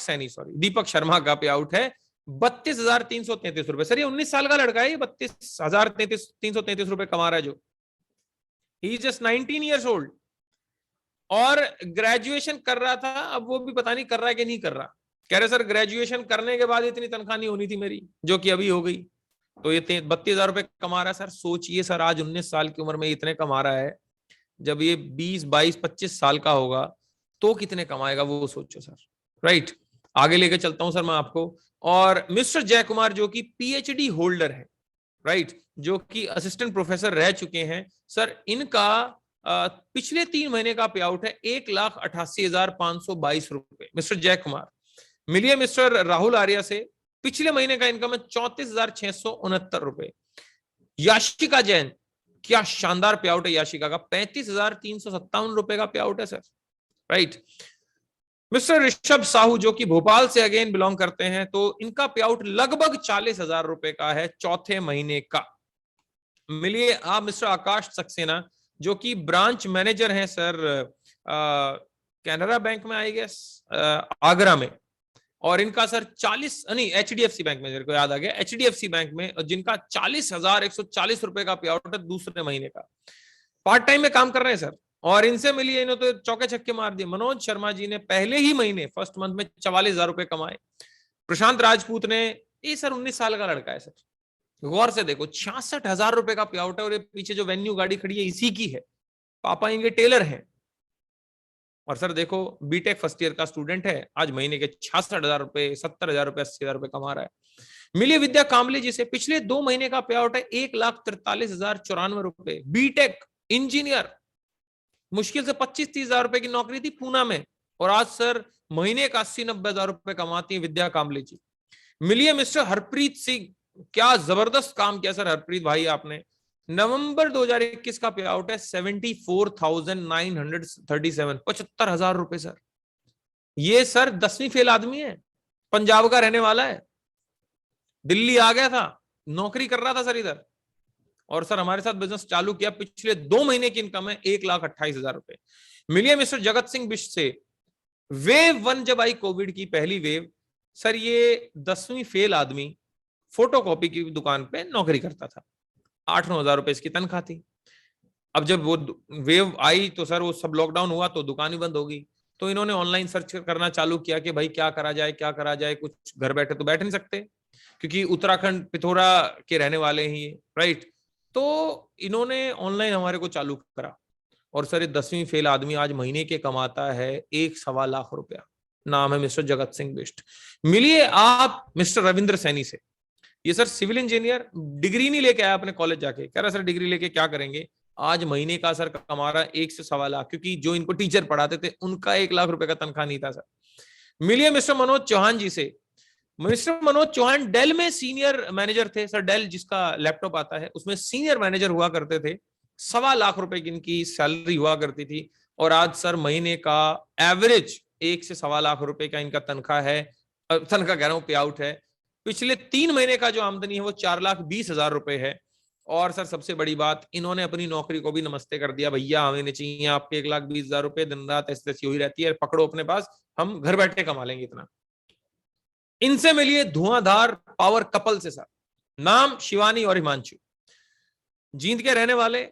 शर्मा का पे आउट है 32,333 रुपए। सर ये 19 साल का लड़का है, ये 32,333 रुपए कमा रहा है, जो he is just 19 years old, और ग्रेजुएशन कर रहा था। अब वो भी पता नहीं कर रहा है कि नहीं कर रहा। कह रहे सर ग्रेजुएशन करने के बाद इतनी तनख्वाह नहीं होनी थी मेरी, जो कि अभी हो गई। तो ये 32,000 रुपए कमा रहा है। सर सोचिए सर, आज 19 साल की उम्र में इतने कमा रहा है, जब ये 20, 22, 25 साल का होगा तो कितने कमाएगा, वो सोचो सर। राइट, आगे लेके चलता हूं सर मैं आपको। और मिस्टर जय कुमार, जो कि पीएचडी होल्डर है, राइट, जो कि असिस्टेंट प्रोफेसर रह चुके हैं सर, इनका पिछले 3 महीने का पे आउट है 1,88,522 रुपए। मिस्टर जय कुमार। मिलिए मिस्टर राहुल आर्या से, पिछले महीने का इनकम है 34,669 रुपए। याशिका जैन, क्या शानदार पे आउट है याशिका का, 35,357 रुपए का पे आउट है sir. Right. Mister Rishabh Sahu, जो कि भोपाल से अगेन बिलोंग करते हैं, तो इनका पे आउट लगभग 40,000 रुपए का है चौथे महीने का। मिलिए आप मिस्टर आकाश सक्सेना, जो कि ब्रांच मैनेजर हैं सर कैनरा बैंक में, आई गेस आगरा में, और इनका सर 40 नहीं एचडीएफसी बैंक में, मेरे को याद आ गया, एचडीएफसी बैंक में, जिनका 40,140 रुपए का पे आउट है दूसरे महीने का। पार्ट टाइम में काम कर रहे हैं सर। और इनसे मिलिए, इन्होंने तो चौके छक्के मार दिए। मनोज शर्मा जी ने पहले ही महीने फर्स्ट मंथ में 44,000 रुपए कमाए। प्रशांत राजपूत ने, ये सर 19 साल का लड़का है सर, गौर से देखो 66,000 रुपए का पे आउट है, और ये पीछे जो वेन्यू गाड़ी खड़ी है इसी की है, पापा इनके टेलर हैं। और सर देखो बीटेक फर्स्ट ईयर का स्टूडेंट है, आज महीने के 66,000 रुपए, 70,000 रुपए, 80,000 रुपए कमा रहा है। मिलिए विद्या कामले जी से, पिछले 2 महीने का पे आउट है 1,43,094 रुपए। बीटेक इंजीनियर, मुश्किल से 25-30,000 रुपए की नौकरी थी पूना में, और आज सर महीने का 80-90,000 रुपए कमाती है विद्या कामले जी। मिलिए मिस्टर हरप्रीत सिंह, क्या जबरदस्त काम किया सर हरप्रीत भाई आपने। नवंबर 2021 का पे आउट है 74,937, 75,000 रुपए सर। ये सर 10वीं फेल आदमी है, पंजाब का रहने वाला है, दिल्ली आ गया था, नौकरी कर रहा था सर इधर, और सर हमारे साथ बिजनेस चालू किया। पिछले 2 महीने की इनकम है 1,28,000 रुपए। मिलिए मिस्टर जगत सिंह बिष्ट से, वेव 1 जब आई कोविड की पहली वेव, सर ये 10वीं फेल आदमी फोटोकॉपी की दुकान पे नौकरी करता था, 8-9 हजार रुपए इसकी तनख्वाह थी। अब जब वो वेव आई तो सर वो सब लॉकडाउन हुआ तो दुकान ही बंद हो गई, तो इन्होंने ऑनलाइन सर्च करना चालू किया कि भाई क्या करा जाए, क्या करा जाए, कुछ घर बैठे तो बैठ नहीं सकते, क्योंकि उत्तराखंड पिथौरा के रहने वाले ही, राइट। तो इन्होंने ऑनलाइन हमारे को चालू करा, और सर ये 10वीं फेल आदमी आज महीने के कमाता है 1.25 लाख रुपया। नाम है मिस्टर जगत सिंह बिष्ट। मिलिए आप मिस्टर रविंद्र सैनी से, ये सर सिविल इंजीनियर, डिग्री नहीं लेके आया अपने कॉलेज जाके, कह रहा सर डिग्री लेके क्या करेंगे, आज महीने का सर कमा रहा 1 से 1.25 लाख, क्योंकि जो इनको टीचर पढ़ाते थे उनका 1 लाख रुपए का तनख्वाह नहीं था सर। मिलिए मिस्टर मनोज चौहान जी से। मिस्टर मनोज चौहान डेल में सीनियर मैनेजर थे सर, डेल जिसका लैपटॉप आता है उसमें सीनियर मैनेजर हुआ करते थे, 1.25 लाख रुपए की इनकी सैलरी हुआ करती थी, और आज सर महीने का एवरेज 1 से 1.25 लाख रुपए का इनका तनख्वाह है, तनख्वाह कह रहा हूं पे आउट है। पिछले 3 महीने का जो आमदनी है वो 4,20,000 रुपए है। और सर सबसे बड़ी बात, इन्होंने अपनी नौकरी को भी नमस्ते कर दिया, भैया हमें चाहिए आपके 1,20,000 रुपए, दिन रात ऐसी तैसी हुई रहती है, पकड़ो अपने पास, हम घर बैठे कमा लेंगे इतना। इनसे मिलिए धुआंधार पावर कपल से सर, नाम शिवानी और हिमांशु, जींद के रहने वाले।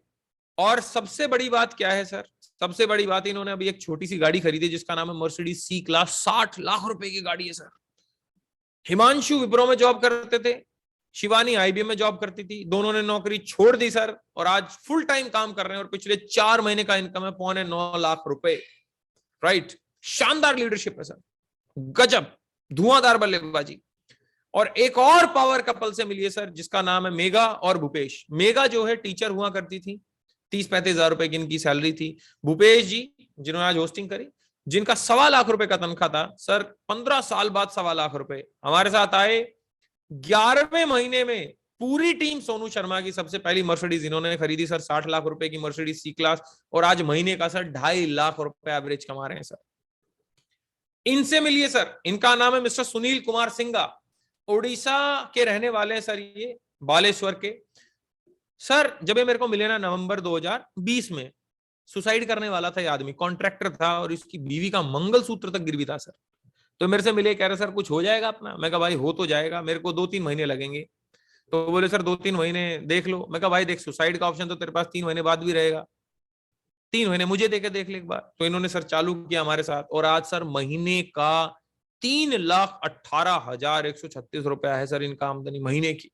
और सबसे बड़ी बात क्या है सर, सबसे बड़ी बात, इन्होंने अभी एक छोटी सी गाड़ी खरीदी जिसका नाम है मर्सिडीज सी क्लास, 60 लाख रुपए की गाड़ी है सर। हिमांशु विप्रो में जॉब करते थे, शिवानी आईबीएम में जॉब करती थी, दोनों ने नौकरी छोड़ दी सर, और आज फुल टाइम काम कर रहे हैं, और पिछले 4 महीने का इनकम है 9.25 लाख रुपए। राइट, शानदार लीडरशिप है सर, गजब, धुआंधार बल्लेबाजी। और एक और पावर कपल से मिलिए सर, जिसका नाम है मेगा और भूपेश। मेगा जो है टीचर हुआ करती थी, 30-35 हजार रुपए की इनकी सैलरी थी। भूपेश जी जिन्होंने आज होस्टिंग करी, जिनका 1.25 लाख रुपए का तनख्वाह था सर, 15 साल बाद 1.25 लाख रुपए हमारे साथ आए। 11वें महीने में पूरी टीम सोनू शर्मा की सबसे पहली मर्सिडीज इन्होंने खरीदी सर, 60 लाख रुपए की मर्सिडीज सी क्लास, और आज महीने का सर 2.5 लाख रुपए एवरेज कमा रहे हैं सर। इनसे मिलिए सर, इनका नाम है मिस्टर सुनील कुमार सिंघा, उड़ीसा के रहने वाले हैं सर, ये बालेश्वर के। सर जब ये मेरे को मिले ना नवंबर 2020 में, सुसाइड करने वाला था ये आदमी, कॉन्ट्रैक्टर था और इसकी बीवी का मंगलसूत्र तक गिरवी था सर। तो मेरे से मिले, कह रहे सर कुछ हो जाएगा अपना। मैं कहा भाई हो तो जाएगा, मेरे को 2-3 महीने लगेंगे। तो बोले सर 2-3 महीने देख लो। मैं कहा भाई देख, सुसाइड का ऑप्शन तो तेरे पास 3 महीने बाद भी रहेगा, 3 महीने मुझे देके देख ले एक बार। तो इन्होंने सर चालू किया हमारे साथ, और आज सर महीने का 3,18,136 रुपया है सर इनका आमदनी महीने की।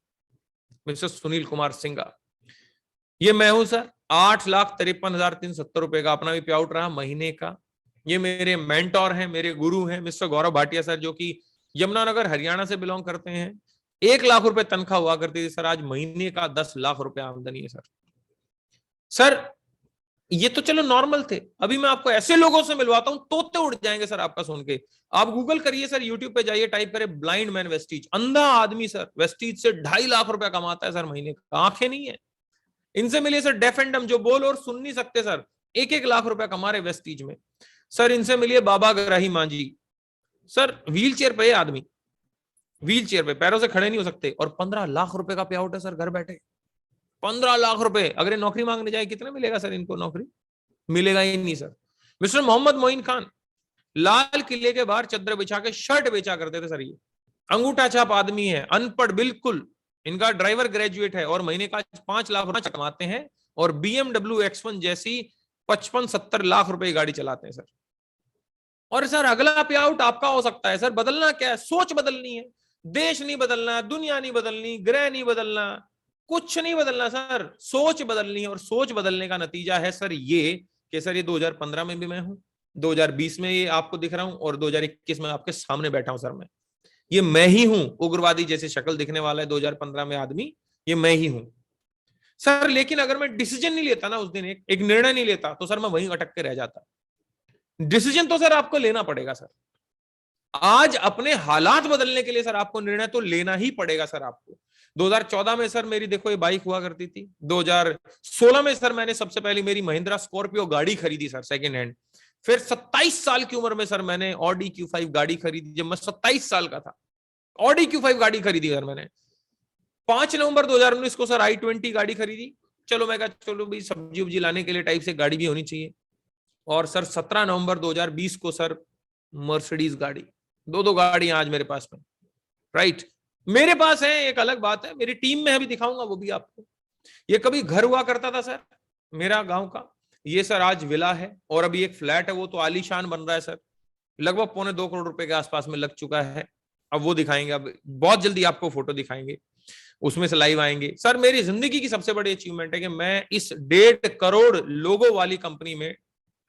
मिस्टर सुनील कुमार सिंघा, ये मैं हूं सर। 8,53,370 रुपए का अपना भी पे आउट रहा महीने का। ये मेरे मेंटोर हैं, मेरे गुरु हैं मिस्टर गौरव भाटिया सर, जो कि यमुनानगर हरियाणा से बिलोंग करते हैं। 1 लाख रुपए तनख्वाह हुआ करती थी सर, आज महीने का 10 लाख रुपए आमदनी है सर। सर ये तो चलो नॉर्मल थे, अभी मैं आपको ऐसे लोगों से मिलवाता हूं, तोते उड़ जाएंगे सर आपका सुन के। आप गूगल करिए सर, यूट्यूब पे जाइए, टाइप करें ब्लाइंड मैन वेस्टीज, अंधा आदमी सर वेस्टीज से 2.5 लाख रुपया कमाता है सर महीने का, आंखें नहीं है। इनसे मिलिए सर डेफ एंड डम, जो बोल और सुन नहीं सकते सर, 1-1 लाख रुपया कमा रहे वेस्टीज में। सर इनसे मिलिए बाबा ग्राही मांझी सर, व्हील चेयर पे आदमी, व्हील चेयर पे पैरों से खड़े नहीं हो सकते, और 15 लाख रुपए का पे आउट है सर घर बैठे। 15 लाख रुपए, अगर नौकरी मांगने जाए कितना मिलेगा सर इनको? नौकरी मिलेगा ही नहीं सर। मिस्टर मोहम्मद मोइन खान, लाल किले के बाहर चद्दर बिछा के शर्ट बेचा करते थे सर, ये अंगूठा छाप आदमी है, अनपढ़ बिल्कुल। इनका ड्राइवर ग्रेजुएट है और महीने का 5 लाख रुपए कमाते हैं, और BMW X1 जैसी 55-70 लाख रुपए की गाड़ी चलाते हैं सर। और सर अगला पे आउट आपका हो सकता है सर। बदलना क्या है? सोच बदलनी है, देश नहीं बदलना, दुनिया नहीं बदलनी, ग्रह नहीं बदलना, कुछ नहीं बदलना सर, सोच बदलनी है। और सोच बदलने का नतीजा है सर ये कि सर ये 2015 में भी मैं हूं, 2020 में ये आपको दिख रहा हूं, और 2021 में आपके सामने बैठा हूं सर। ये मैं ही हूं, उग्रवादी जैसे शक्ल दिखने वाला है 2015 में आदमी, ये मैं ही हूं सर। लेकिन अगर मैं डिसीजन नहीं लेता ना उस दिन, एक निर्णय नहीं लेता, तो सर मैं वहीं अटक के रह जाता। डिसीजन तो सर आपको लेना पड़ेगा सर। आज अपने हालात बदलने के लिए सर आपको निर्णय तो लेना ही पड़ेगा सर आपको। 2014 में सर मेरी देखो ये बाइक हुआ करती थी, 2016 में सर मैंने सबसे पहले मेरी महिंद्रा स्कॉर्पियो गाड़ी खरीदी सर सेकेंड हैंड। फिर 27 साल की उम्र में सर मैंने ऑडी Q5 गाड़ी खरीदी, जब मैं 27 साल का था ऑडी Q5 गाड़ी खरीदी सर मैंने। 5 नवंबर 2019 को सर i20 गाड़ी खरीदी। चलो मैं कहा चलो भाई सब्जी उब्जी लाने के लिए टाइप से गाड़ी भी होनी चाहिए। और सर 17 नवंबर 2020 को सर मर्सिडीज गाड़ी, 2 गाड़ियां आज मेरे पास में, राइट। मेरे पास है, एक अलग बात है, मेरी टीम में अभी दिखाऊंगा वो भी आपको। ये कभी घर हुआ करता था सर मेरा गांव का, ये सर आज विला है, और अभी एक फ्लैट है, वो तो आलीशान बन रहा है सर, लगभग 2.25 करोड़ रुपए के आसपास में लग चुका है। अब वो दिखाएंगे, अब बहुत जल्दी आपको फोटो दिखाएंगे, उसमें से लाइव आएंगे सर। मेरी जिंदगी की सबसे बड़ी अचीवमेंट है कि मैं इस 1.5 करोड़ लोगों वाली कंपनी में,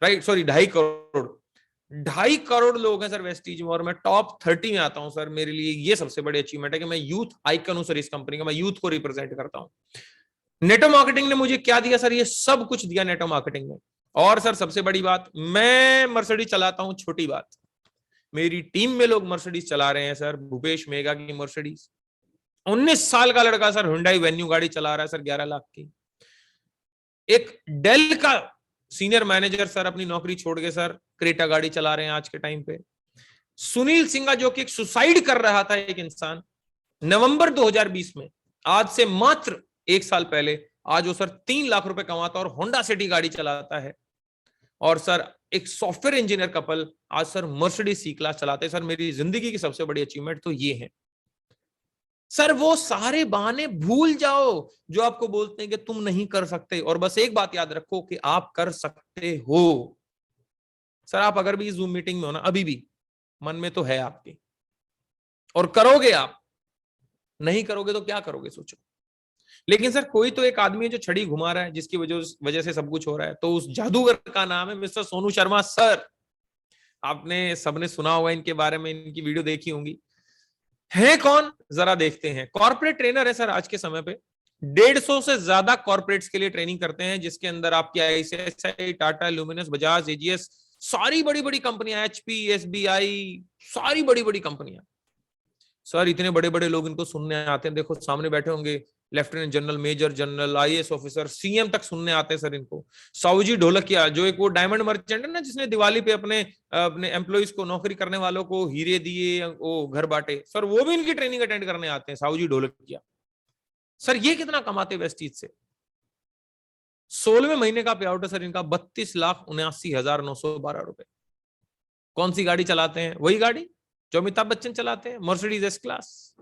राइट सॉरी 2.5 करोड़ लोग हैं सर वेस्टीज में, और मैं टॉप 30 में आता हूं सर। मेरे लिए ये सबसे बड़ी अचीवमेंट है कि मैं यूथ आइकन हूं सर इस कंपनी का, मैं यूथ को रिप्रेजेंट करता हूं। नेटो मार्केटिंग ने मुझे क्या दिया सर? ये सब कुछ दिया नेटो मार्केटिंग ने। और सर सबसे बड़ी बात, मैं मर्सिडीज चलाता हूं, छोटी बात, मेरी टीम में लोग मर्सिडीज चला रहे हैं सर। भूपेश मेगा की मर्सिडीज, 19 साल का लड़का सर हुंडई वेन्यू गाड़ी चला रहा है सर 11 लाख की। एक डेल का सीनियर मैनेजर सर अपनी नौकरी छोड़ के सर क्रेटा गाड़ी चला रहे हैं आज के टाइम पे। सुनील सिंघा जो कि एक सुसाइड कर रहा था एक इंसान, नवंबर 2020 में, आज से मात्र 1 साल पहले, आज वो सर 3 लाख रुपए कमाता और होंडा सिटी गाड़ी चलाता है। और सर एक सॉफ्टवेयर इंजीनियर कपल आज सर मर्सिडीज सी क्लास चलाते हैं सर। मेरी जिंदगी की सबसे बड़ी अचीवमेंट तो ये है सर। वो सारे बहाने भूल जाओ जो आपको बोलते हैं कि तुम नहीं कर सकते, और बस एक बात याद रखो कि आप कर सकते हो सर। आप अगर भी इस जूम मीटिंग में हो ना, अभी भी मन में तो है आपके, और करोगे आप, नहीं करोगे तो क्या करोगे सोचो। लेकिन सर कोई तो एक आदमी है जो छड़ी घुमा रहा है, जिसकी वजह से सब कुछ हो रहा है, तो उस जादूगर का नाम है मिस्टर सोनू शर्मा सर। आपने सबने सुना होगा इनके बारे में, इनकी वीडियो देखी होंगी। है कौन? जरा देखते हैं। कॉर्पोरेट ट्रेनर है सर आज के समय पे, 150 से ज्यादा कॉर्पोरेट्स के लिए ट्रेनिंग करते हैं, जिसके अंदर आपकी ICICI, Tata, luminous, Bajaj, AGS, सारी बड़ी बड़ी कंपनियां, एचपी, एसबीआई, सारी बड़ी बड़ी कंपनियां। सर इतने बड़े बड़े लोग इनको सुनने आते हैं, देखो सामने बैठे होंगे lieutenant general, major general, IAS officer, CM तक सुनने आते हैं सर इनको। साहूजी ढोलकिया, जो एक वो डायमंड मर्चेंट है ना, जिसने दिवाली पे अपने एम्प्लॉइज को, नौकरी करने वालों को हीरे दिए, वो घर बांटे, सर वो भी इनकी ट्रेनिंग अटेंड करने आते हैं, साहूजी ढोलकिया। सर ये कितना कमाते वेस्टीज से? 16वें महीने का पे आउट है सर इनका 32,79,912 रुपए। कौन सी गाड़ी चलाते हैं? वही गाड़ी जो अमिताभ बच्चन चलाते हैं, मर्सिडीज एस क्लास।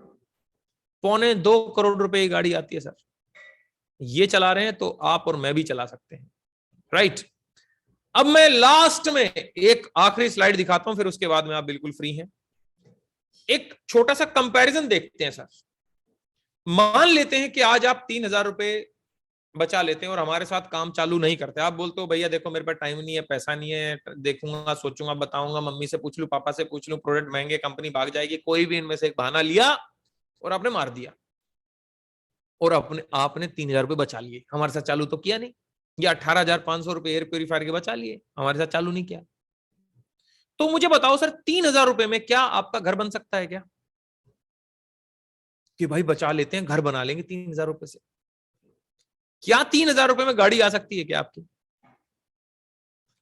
1.25 करोड़ रुपए की गाड़ी आती है सर। ये चला रहे हैं तो आप और मैं भी चला सकते हैं, राइट? अब मैं लास्ट में एक आखिरी स्लाइड दिखाता हूं, फिर उसके बाद में आप बिल्कुल फ्री हैं। एक छोटा सा कंपैरिजन देखते हैं सर। मान लेते हैं कि आज आप 3,000 रुपए बचा लेते हैं और हमारे साथ काम चालू नहीं करते। आप बोलते हो भैया देखो मेरे पास टाइम नहीं है, पैसा नहीं है, देखूंगा, सोचूंगा, बताऊंगा, मम्मी से पूछ लूं, पापा से पूछ लूं, प्रोडक्ट महंगे, कंपनी भाग जाएगी, कोई भी इनमें से एक बहाना लिया और आपने मार दिया और आपने 3,000 रुपए बचा लिए। हमारे साथ चालू तो किया नहीं, या 18,500 रुपए एयर प्योरीफायर के बचा लिए, हमारे साथ चालू नहीं किया। तो मुझे बताओ सर, 3,000 रुपए में क्या आपका घर बन सकता है क्या? कि भाई बचा लेते हैं, घर बना लेंगे 3,000 रुपए से। क्या 3,000 रुपए में गाड़ी आ सकती है क्या आपकी?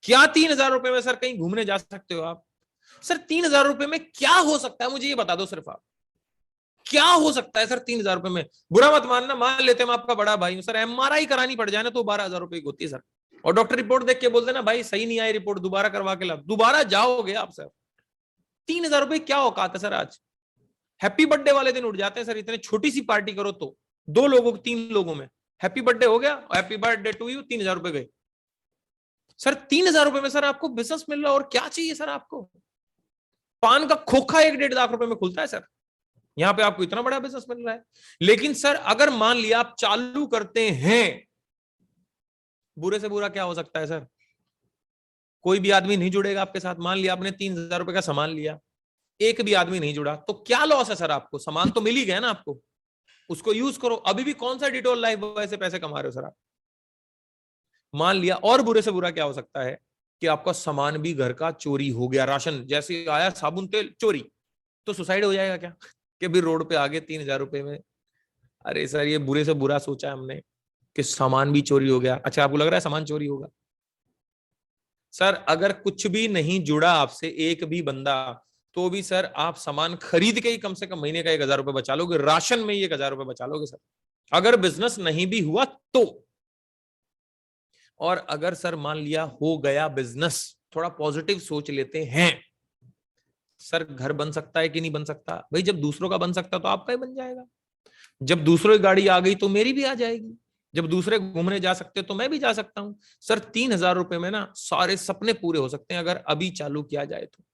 क्या 3,000 रुपए में सर कहीं घूमने जा सकते हो आप? सर 3,000 रुपए में क्या हो सकता है, मुझे ये बता दो सिर्फ आप, क्या हो सकता है सर 3,000 रुपए में? बुरा मत मानना, मान लेते हैं मैं आपका बड़ा भाई हूं सर, एमआरआई करानी पड़ जाए ना तो 12,000 रुपए की होती है सर, और डॉक्टर रिपोर्ट देख के बोलते ना भाई सही नहीं आई रिपोर्ट, दोबारा करवा के ला, दोबारा जाओगे आप सर। 3,000 रुपए क्या औकात है सर आज? हैप्पी बर्थडे वाले दिन उठ जाते हैं सर, इतने छोटी सी पार्टी करो तो 2 लोगों 3 लोगों में हैप्पी बर्थडे हो गया, हैप्पी बर्थडे टू यू, 3,000 रुपए गए सर। 3,000 रुपए में सर आपको बिजनेस मिल रहा है, और क्या चाहिए सर आपको? पान का खोखा 1-1.5 लाख रुपए में खुलता है सर, यहां पे आपको इतना बड़ा बिजनेस मिल रहा है। लेकिन सर अगर मान लिया आप चालू करते हैं, बुरे से बुरा क्या हो सकता है सर? कोई भी आदमी नहीं जुड़ेगा आपके साथ। मान लिया आपने 3,000 रुपए का सामान लिया, एक भी आदमी नहीं जुड़ा, तो क्या लॉस है सर आपको? सामान तो मिल ही गया ना आपको, उसको यूज करो। अभी भी कौन सा डिटोल लाइफ बॉय से पैसे कमा रहे हो सर आप? मान लिया, और बुरे से बुरा क्या हो सकता है कि आपका सामान भी घर का चोरी हो गया, राशन जैसे आया, साबुन तेल चोरी, तो सुसाइड हो जाएगा क्या? कि भी रोड पे आगे 3,000 रुपए में। अरे सर ये बुरे से बुरा सोचा हमने कि सामान भी चोरी हो गया। अच्छा आपको लग रहा है सामान चोरी होगा? सर अगर कुछ भी नहीं जुड़ा आपसे, एक भी बंदा, तो भी सर आप सामान खरीद के ही कम से कम महीने का 1,000 रुपए बचा लोगे, राशन में ही 1,000 रुपए बचा लोगे सर, अगर बिजनेस नहीं भी हुआ तो। और अगर सर मान लिया हो गया बिजनेस, थोड़ा पॉजिटिव सोच लेते हैं सर, घर बन सकता है कि नहीं बन सकता? भाई जब दूसरों का बन सकता तो आपका ही बन जाएगा। जब दूसरों की गाड़ी आ गई तो मेरी भी आ जाएगी। जब दूसरे घूमने जा सकते तो मैं भी जा सकता हूं सर। 3,000 रुपए में ना सारे सपने पूरे हो सकते हैं अगर अभी चालू किया जाए तो।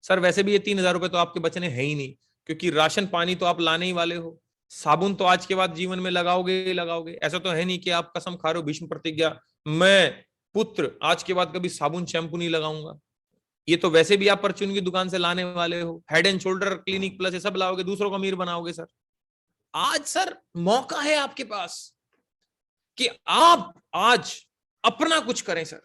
सर वैसे भी ये 3,000 रुपए तो आपके बचने हैं ही नहीं, क्योंकि राशन पानी तो आप लाने ही वाले हो, साबुन तो आज के बाद जीवन में लगाओगे ही लगाओगे। ऐसा तो है नहीं कि आप कसम खा रहे हो, भीष्म प्रतिज्ञा, मैं पुत्र आज के बाद कभी साबुन शैम्पू नहीं लगाऊंगा। ये तो वैसे भी आप परचून की दुकान से लाने वाले हो, head and shoulder, clinic plus, ये सब लाओगे, दूसरों को अमीर बनाओगे सर। आज सर मौका है आपके पास कि आप आज अपना कुछ करें सर।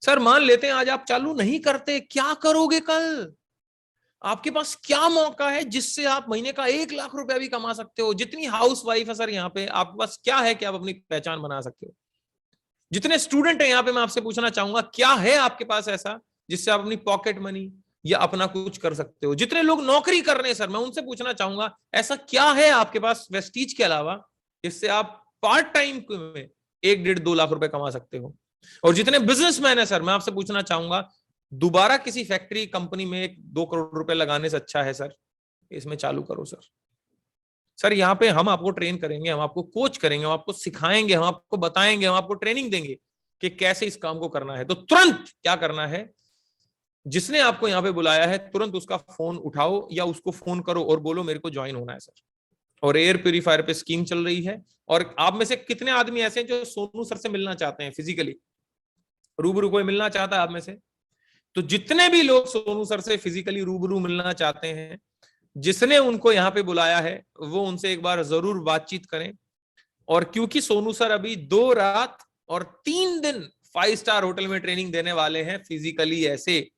सर मान लेते हैं आज आप चालू नहीं करते, क्या करोगे कल? आपके पास क्या मौका है जिससे आप महीने का 1 लाख रुपया भी कमा सकते हो? जितनी हाउस वाइफ है सर यहाँ पे, आपके पास क्या है कि आप अपनी पहचान बना सकते हो? जितने स्टूडेंट हैं यहाँ पे, मैं आपसे पूछना चाहूंगा क्या है आपके पास ऐसा जिससे आप अपनी पॉकेट मनी या अपना कुछ कर सकते हो? जितने लोग नौकरी कर रहे हैं सर, मैं उनसे पूछना चाहूंगा ऐसा क्या है आपके पास वेस्टीज के अलावा जिससे आप पार्ट टाइम में 1-1.5-2 लाख रुपए कमा सकते हो? और जितने बिजनेसमैन है सर, मैं आपसे पूछना चाहूंगा दोबारा किसी फैक्ट्री कंपनी में 1-2 करोड़ रुपए लगाने से अच्छा है सर इसमें चालू करो सर। सर यहाँ पे हम आपको ट्रेन करेंगे, हम आपको कोच करेंगे, हम आपको सिखाएंगे, हम आपको बताएंगे, हम आपको ट्रेनिंग देंगे कि कैसे इस काम को करना है। तो तुरंत क्या करना है, जिसने आपको यहाँ पे बुलाया है तुरंत उसका फोन उठाओ या उसको फोन करो और बोलो मेरे को ज्वाइन होना है सर। और एयर प्यूरीफायर पे स्कीम चल रही है, और आप में से कितने आदमी ऐसे हैं जो सोनू सर से मिलना चाहते हैं फिजिकली? रूबरू कोई मिलना चाहता है आप में से? तो जितने भी लोग सोनू सर से फिजिकली रूबरू मिलना चाहते हैं, जिसने उनको यहाँ पे बुलाया है वो उनसे एक बार जरूर बातचीत करें। और क्योंकि सोनू सर अभी 2 रात और 3 दिन 5 स्टार होटल में ट्रेनिंग देने वाले हैं फिजिकली ऐसे,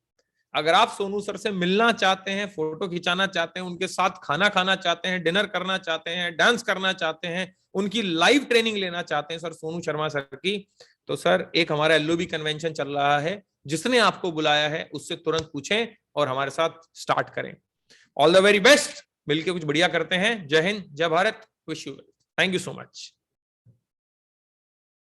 अगर आप सोनू सर से मिलना चाहते हैं, फोटो खिंचाना चाहते हैं, उनके साथ खाना खाना चाहते हैं, डिनर करना चाहते हैं, डांस करना चाहते हैं, उनकी लाइव ट्रेनिंग लेना चाहते हैं सर सोनू शर्मा सर की, तो सर एक हमारा LOB कन्वेंशन चल रहा है, जिसने आपको बुलाया है उससे तुरंत पूछें और हमारे साथ स्टार्ट करें। ऑल द वेरी बेस्ट, मिलके कुछ बढ़िया करते हैं। जय हिंद, जय Bharat, wish you, thank you so much.